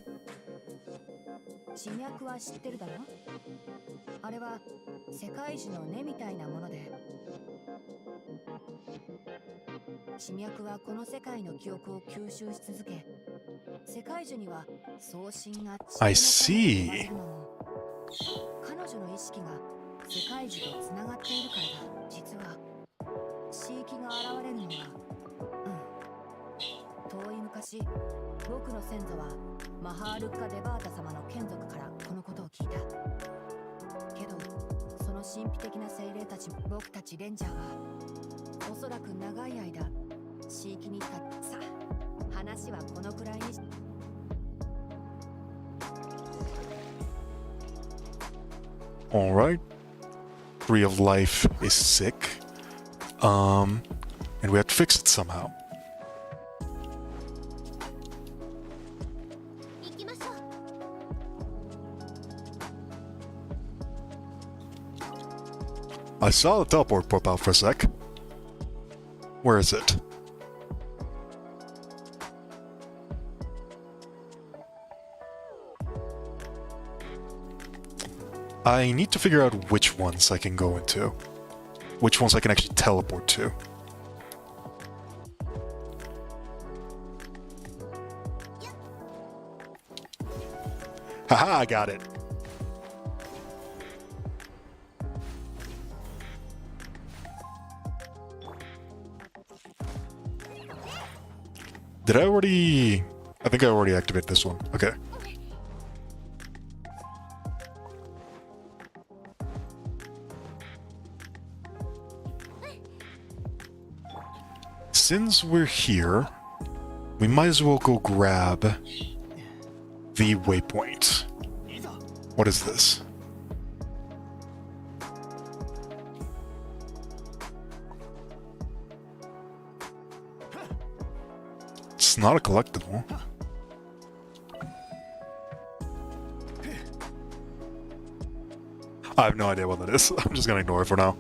地脈は知ってるだろ？あれは世界樹の根みたいなもので、地脈はこの世界の記憶を吸収し続け、世界樹には送信が I see. 彼女の意識が世界樹とつながっているからだ。実は地域が現れるのは、遠い昔、僕の先祖はマハールッカ・デバータ様の眷属からこのことを聞いた。けどその神秘的な精霊たち、僕たちレンジャーはおそらく長い間地域にいた。さあ、話はこのくらいにし。Alright. Tree of Life is sick. And we have to fix it somehow. 行きましょう。 I saw the teleport pop out for a sec. Where is it? I need to figure out which ones I can go into. Which ones I can actually teleport to. Haha, I got it. Did I already... I think I already activated this one. Okay. Since we're here, we might as well go grab the waypoint. What is this? It's not a collectible. I have no idea what that is. I'm just gonna ignore it for now.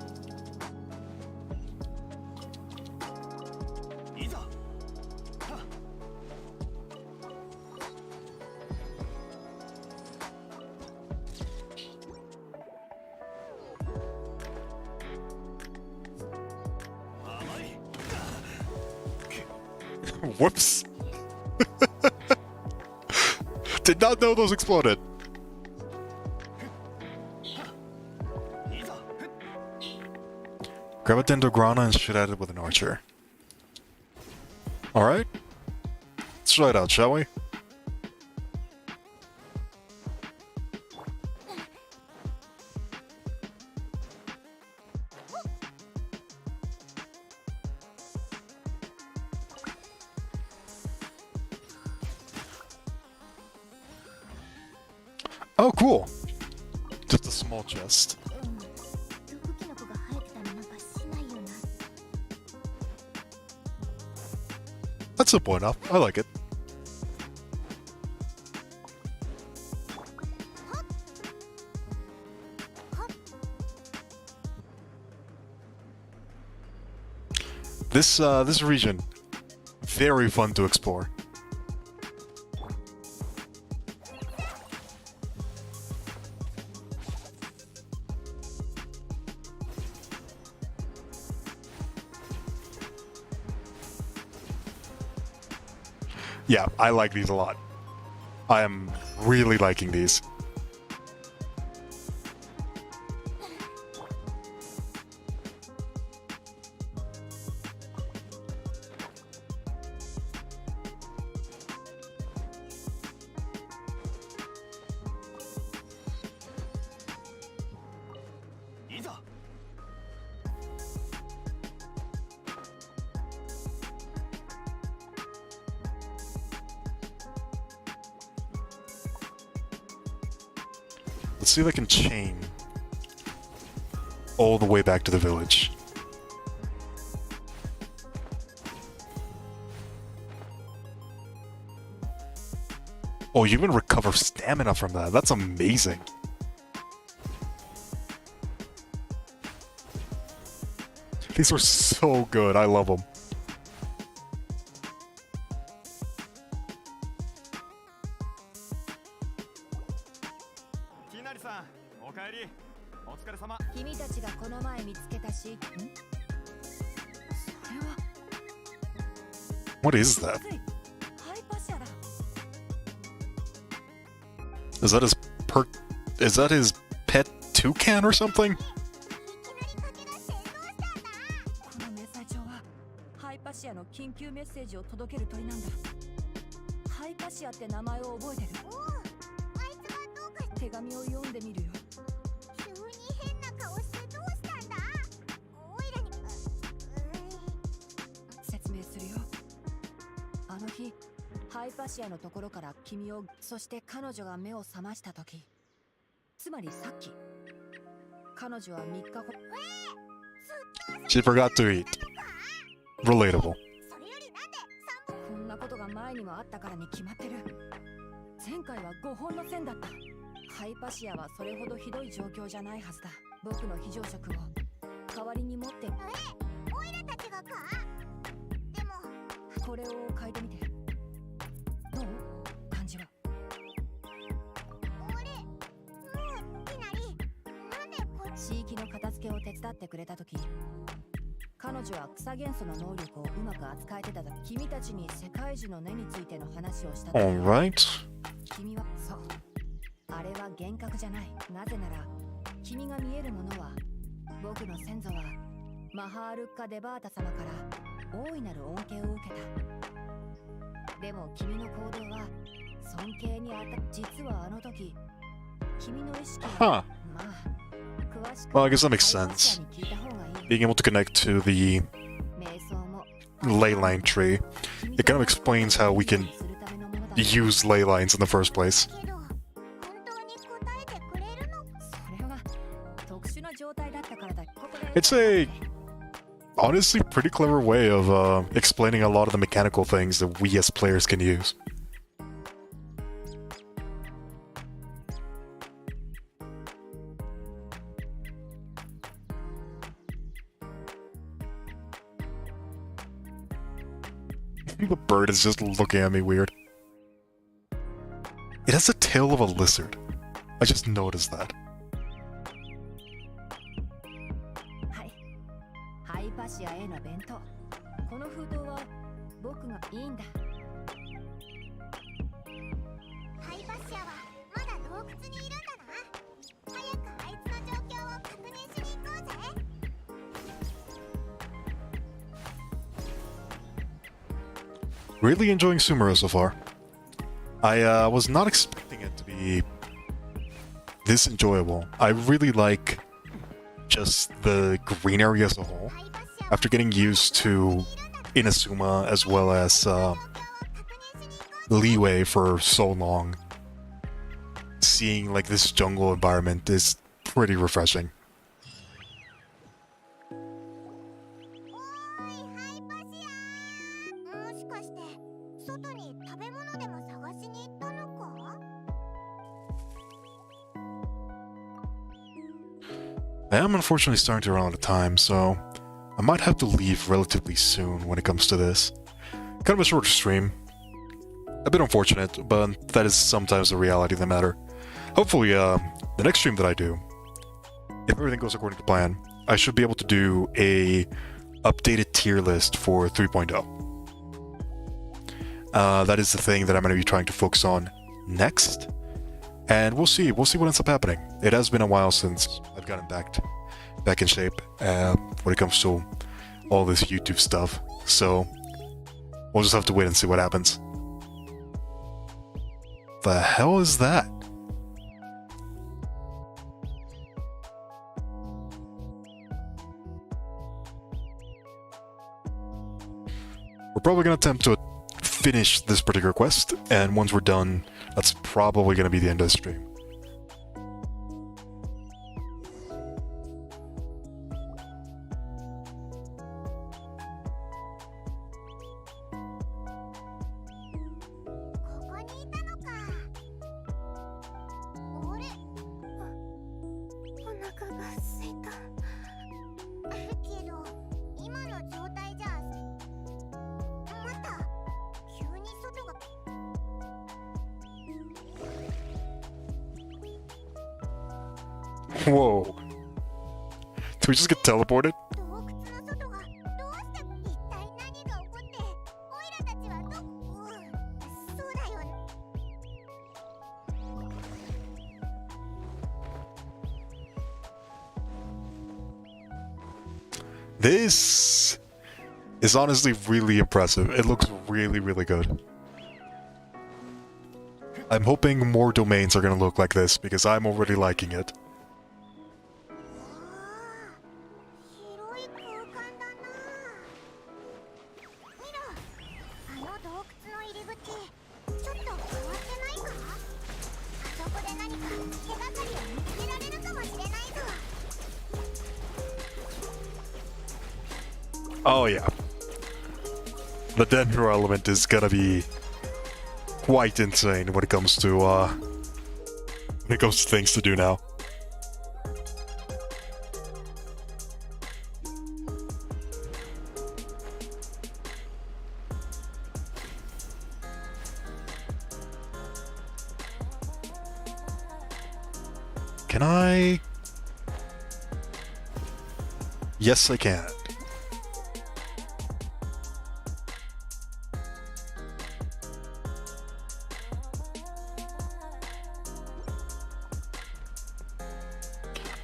Whoops. Did not know those exploded. Grab a dendrograna and shoot at it with an archer. Alright. Let's try it out, shall we? Oh, cool. Just a small chest. 毒キノコが生えてたりなんかしないよな。 That's simple enough. I like it. This region, very fun to explore. Yeah, I like these a lot. I am really liking these. Let's see if I can chain all the way back to the village. Oh, you even recover stamina from that. That's amazing. These are so good. I love them. What is that? Is that his Is that his pet toucan or something? この明細帳はハイパシアの緊急メッセージを届ける鳥なんだ。ハイパシアって名前を覚えてる？手紙を読んでみるよ。急に変な顔してどうしたんだ？おいらに説明するよ。あの日、ハイパシアのところから君を、そして彼女が目を覚ました時、つまりさっき、彼女は3日後。She forgot to eat. Relatable. こんなことが前にもあったからに決まってる。前回は5本の線だった。ハイパシアはそれほどひどい状況じゃないはずだ。僕の非常食を代わりに持って。おいらたちがか？でもこれを書いてみて。どう？感じは。俺、もういきなりなんでこっち？地域の片付けを手伝ってくれたとき、彼女は草元素の能力をうまく扱えてただ。君たちに世界樹の根についての話をしたとき、Alright. 君は、そう。あれは幻覚じゃない。なぜなら、君が見えるものは、僕の先祖は、マハールッカ・デバータ様から大いなる恩恵を受けた。でも君の行動は、尊敬に実はあの時、君の意識は、まあ、詳しく Well, I guess that makes sense. Being able to connect to the ley line tree, it kind of explains how we can use ley lines in the first place. けど本当に答えてくれるの？それは特殊な状態だったからだ。ここで It's a honestly pretty clever way of explaining a lot of the mechanical things that we as players can use. The bird is just looking at me weird. It has the tail of a lizard. I just noticed that. はい。ハイパシアへの弁当。この封筒は僕がいいんだ。ハイパシアはまだ洞窟にいるんだな。早くあいつの状況を確認しに行こうぜ。Really enjoying Summeru so far. I was not expecting it to be this enjoyable. I really like just the green area as a whole. After getting used to Inazuma as well as Leeway for so long, seeing like this jungle environment is pretty refreshing. おーい、ハイパシア。もしかして外に食べ物でも探しに行ったのか？ I am unfortunately starting to run out of time, so I might have to leave relatively soon when it comes to this. Kind of a shorter stream. A bit unfortunate, but that is sometimes the reality of the matter. Hopefully, the next stream that I do, if everything goes according to plan, I should be able to do a updated tier list for 3.0. That is the thing that I'm going to be trying to focus on next. And we'll see what ends up happening. It has been a while since I've gotten back in shape when it comes to all this YouTube stuff. So we'll just have to wait and see what happens. The hell is that? We're probably going to attempt to finish this particular quest, and once we're done, that's probably going to be the end of the stream. Whoa. Did we just get teleported? 洞窟の外がどうして一体何が起こってオイラたちはそうだよね。 This is honestly really impressive. It looks really, really good. I'm hoping more domains are gonna look like this because I'm already liking it. 広い空間だな。ミラ、あの洞窟の入り口、ちょっと変わってないか？あそこで何か手がかりを見つけられるかもしれないぞ。 Oh yeah. The dendro element is gonna be quite insane when it comes to things to do now. Can I? Yes, I can.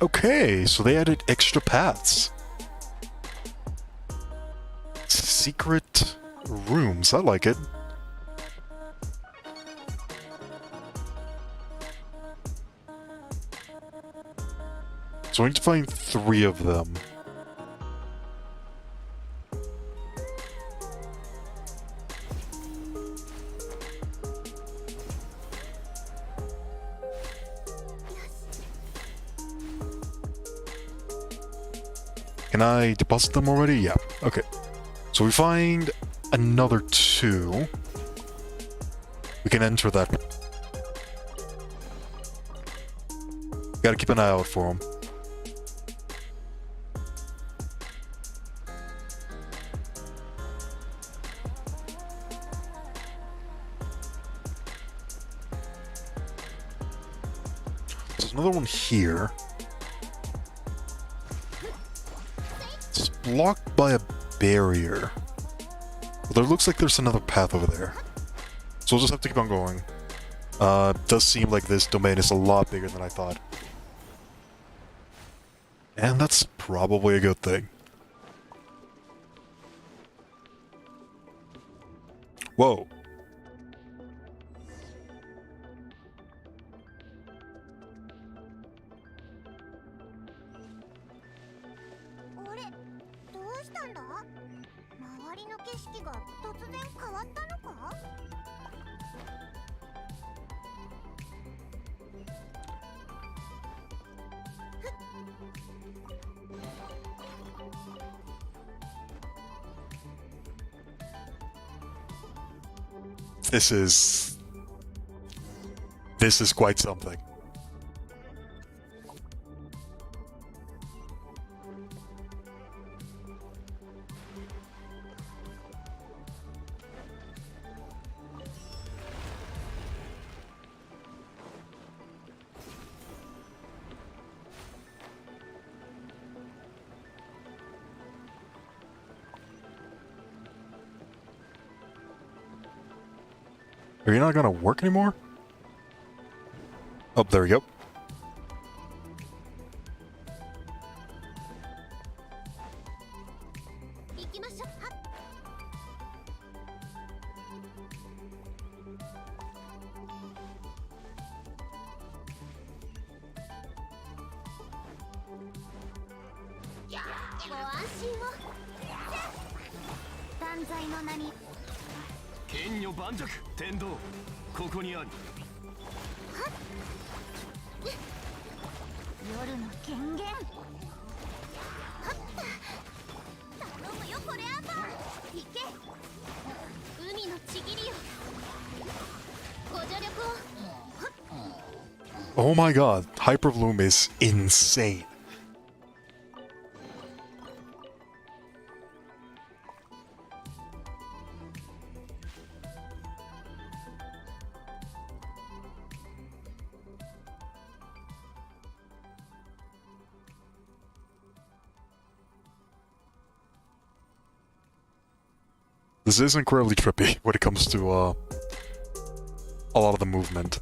Okay, so they added extra paths. Secret rooms, I like it. So I need to find 3 of them. Can I deposit them already? Yeah. Okay. So we find another 2. We can enter that. Gotta keep an eye out for them. There's another one here. It's blocked by a barrier. But there looks like there's another path over there. So we'll just have to keep on going. Does seem like this domain is a lot bigger than I thought. And that's probably a good thing. Whoa. This is quite something. Are you not gonna work anymore? Oh, there we go. dendro ここにある。夜の権限。頼むよこれアパー。行け。海のちぎりよ。ご助力を。 Oh my god, Hyperbloom is insane. This is incredibly trippy when it comes to a lot of the movement.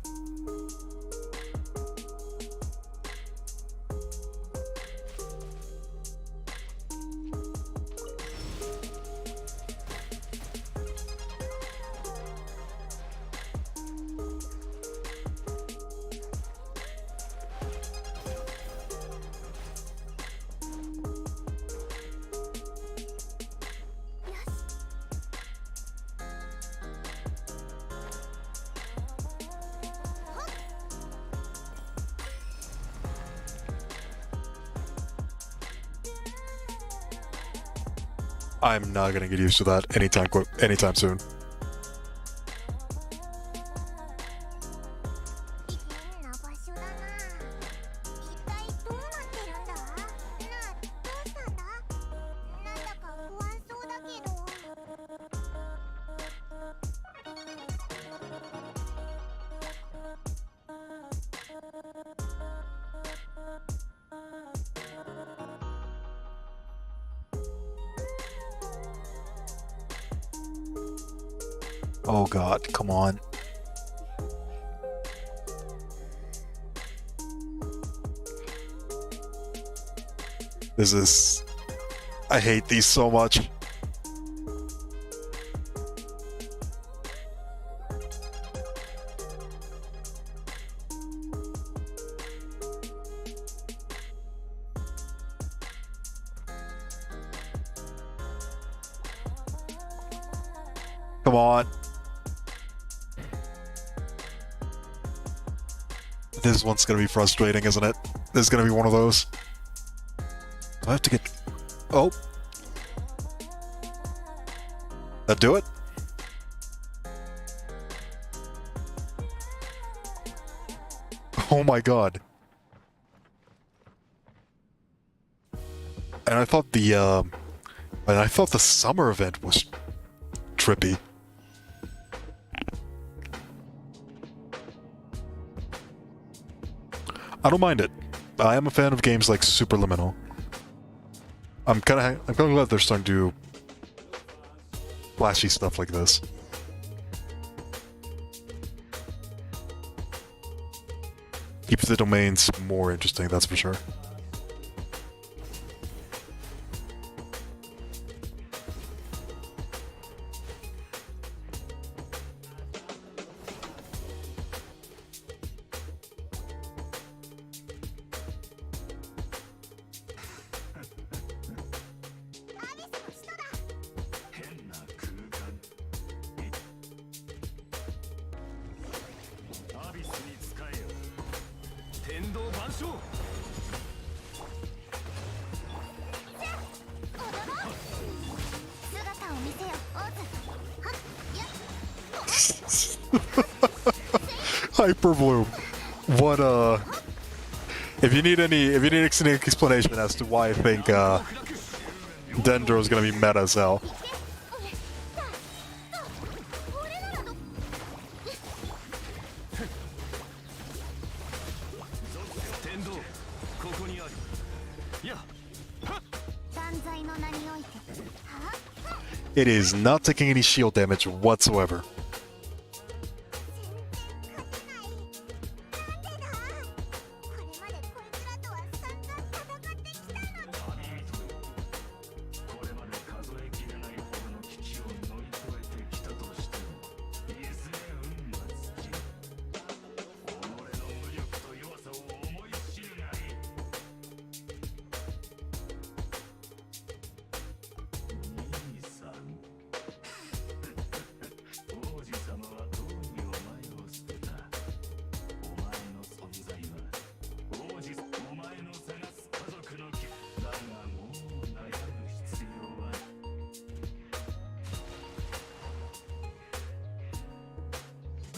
I'm not gonna get used to that anytime soon. 変な場所だな。一体どうなってるんだ？なあ、どうしたんだ？なんだか不安そうだけど。Oh god, come on. This is... I hate these so much. Come on. This one's gonna be frustrating, isn't it? This is gonna be one of those. Do I have to get... Oh. That do it? Oh my god. And I thought the summer event was trippy. I don't mind it. I am a fan of games like Superliminal. I'm kind of glad they're starting to do flashy stuff like this. Keeps the domains more interesting, that's for sure. Hyperbloom. What if you need any explanation as to why I think Dendro is gonna be meta as hell. It is not taking any shield damage whatsoever.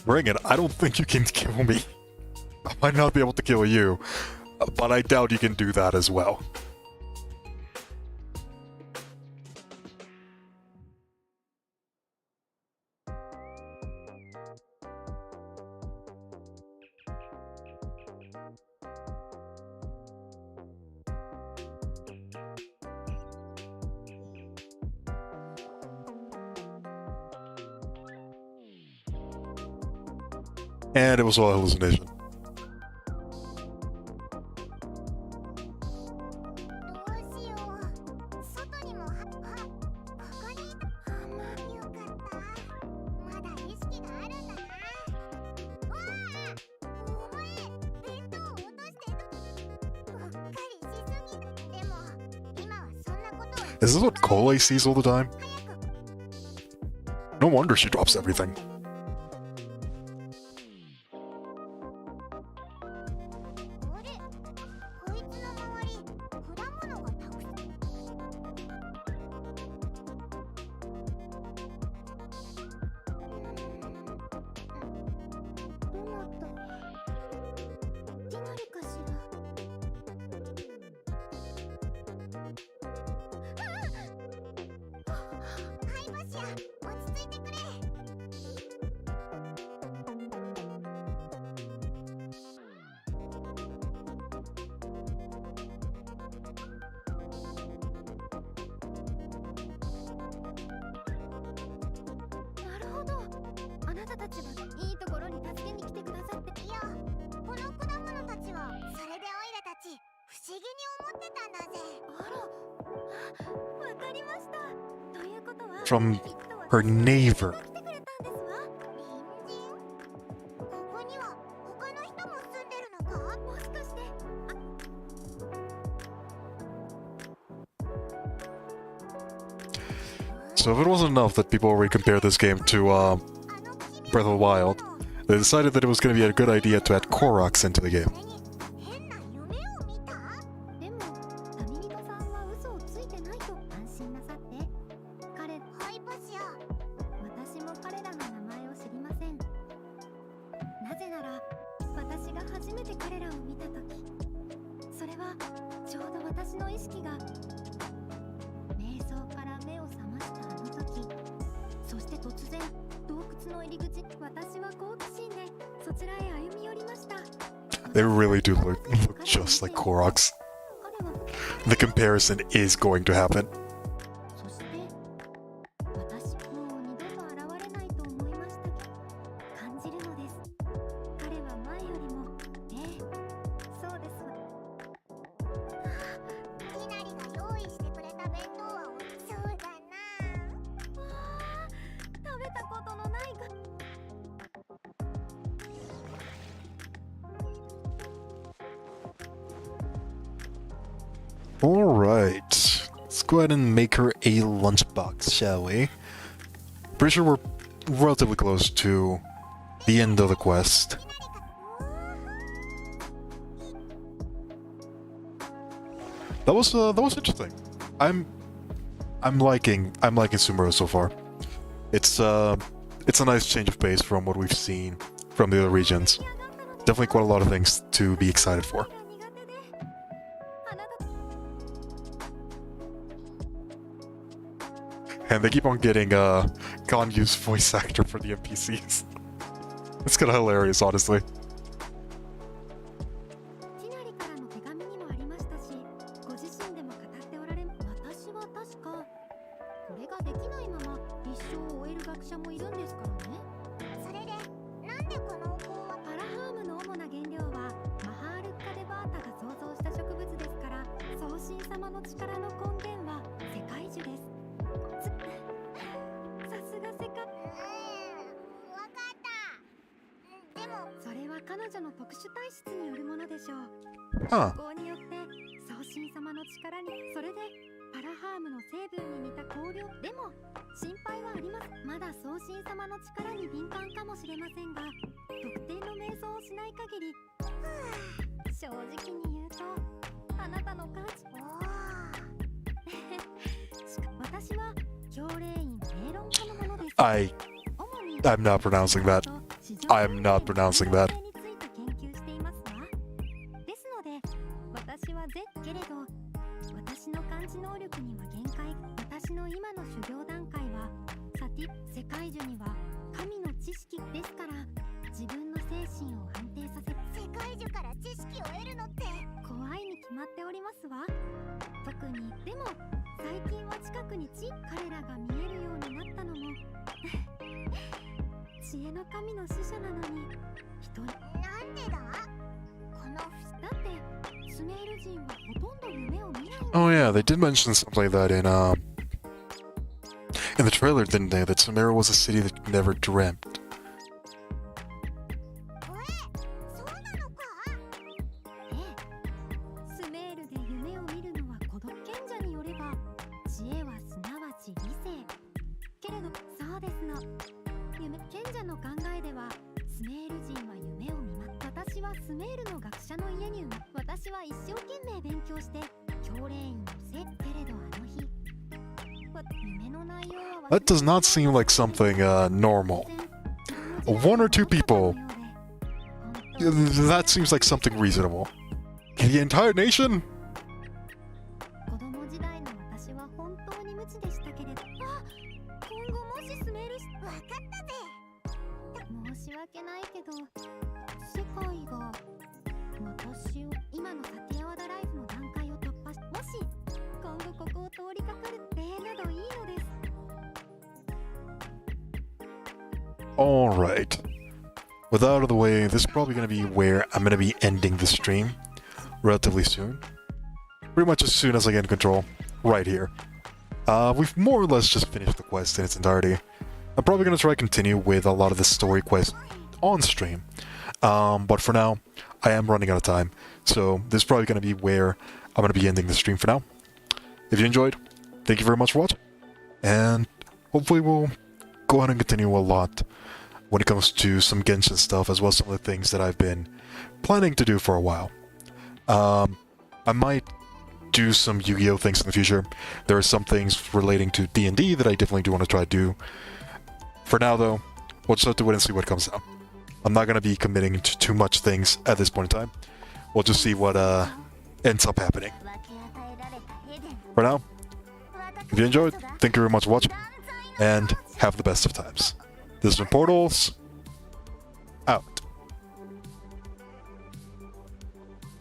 Bring it. I don't think you can kill me. I might not be able to kill you, but I doubt you can do that as well. And it was all a hallucination. どうしよう。外にもここによかった。まだ意識があるんだな。わあ、お前弁当を落としてうっかりしすぎた。でも今はそんなことは Is this what Cole sees all the time? No wonder she drops everything. あれ、こいつの周り果物がたくさん。トマトティナリかしら。はいバシア、落ち着いてくれ。なるほど。あなたたちはいいところに助けに来てくださって。いや、この果物たちはそれでオイラたち不思議に思ってたんだぜ。あら、わかりました。ということは From きっと her 私 neighbor. が来てくれたんですわ。隣人？ここには他の人も住んでるのか？もしかして。 So if it wasn't enough that people already compared this game to Breath of the Wild, they decided that it was going to be a good idea to add Koroks into the game. 変な夢を見た？でも旅人さんは嘘をついてないと安心なさって。彼、はいバシア。私も彼らの名前を知りません。なぜなら私が初めて彼らを見た時、それはちょうど私の意識が瞑想から目を覚ましたあの時。そして突然洞窟の入り口、私は好奇心でそちらへ歩み寄りました。 They really do look just like Koroks. 彼は The comparison is going to happen. そして私もう二度と現れないと思いましたけど感じるのです。彼は前よりも、ええ、そうですわ。きなりが用意してくれた弁当は美味しそうだな。わあ、食べたことのないが。 Alright. Let's go ahead and make her a lunchbox, shall we? Pretty sure we're relatively close to the end of the quest. That was interesting. I'm liking Summeru so far. It's a nice change of pace from what we've seen from the other regions. Definitely quite a lot of things to be excited for. And they keep on getting Ganyu's voice actor for the NPCs. It's kind of hilarious, honestly. ティナリからの手紙にもありましたし、ご自身でも語っておられ、私は確かこれができないまま一生を終える学者もいるんですからね。それでなんでこのお香はパラハームの主な原料はマハールッカ・デ・バータが創造した植物ですから、送信様の力の根源は世界樹です。さすが世界。わかった。でもそれは彼女の特殊体質によるものでしょう。 Huh. こによって送信様の力に、それでパラハームの成分に似た香料。でも心配はあります。まだ送信様の力に敏感かもしれませんが、特定の瞑想をしない限り、正直に言うとあなたの感知。私は教令員明論家のものです。主に I'm not pronouncing that. I'm not pronouncing that. について研究していますわ。ですので私はけれど私の感知能力には限界。私の今の修行段階は世界樹には神の知識ですから、自分の精神を安定させ、世界樹から知識を得るのって怖いに決まっておりますわ。特にでも最近は近くに彼らが見えるようになったのも違知恵の神の使者なのに一人。なんでだこのだってスメール人はほとんど夢を見ないんだ。 Oh yeah, they did mention something like that in the trailer, didn't they? That Summeru was a city that you never dreamt. そうなのかええ、スメールで夢を見るのは孤独。賢者によれば知恵はすなわち理性。けれどそうですの。賢者の考えではスメール人は夢を見ます。私はスメールの学者の家に私は一生懸命勉強して教令員のせい。けれどあの日夢の内容は That does not seem like something normal. One or two people. That seems like something reasonable. The entire nation? 子供時代の私は本当に無知でしたけれど、今後もしスメールしわかったぜ申し訳ないけど世界が私を今のサティアワダライフの段階を突破し、もし今後ここを通りかかる例などいいのです。 Alright. With that out of the way, this is probably going to be where I'm going to be ending the stream relatively soon. Pretty much as soon as I get in control. Right here. We've more or less just finished the quest in its entirety. I'm probably going to try to continue with a lot of the story quests on stream. But for now, I am running out of time. So this is probably going to be where I'm going to be ending the stream for now. If you enjoyed, thank you very much for watching. And hopefully we'll go ahead and continue a lot when it comes to some Genshin stuff, as well as some of the things that I've been planning to do for a while. I might do some Yu-Gi-Oh things in the future. There are some things relating to D&D that I definitely do want to try to do. For now, though, we'll just have to wait and see what comes out. I'm not going to be committing to too much things at this point in time. We'll just see what ends up happening. For now, if you enjoyed, thank you very much for watching, and have the best of times. This has been Portals.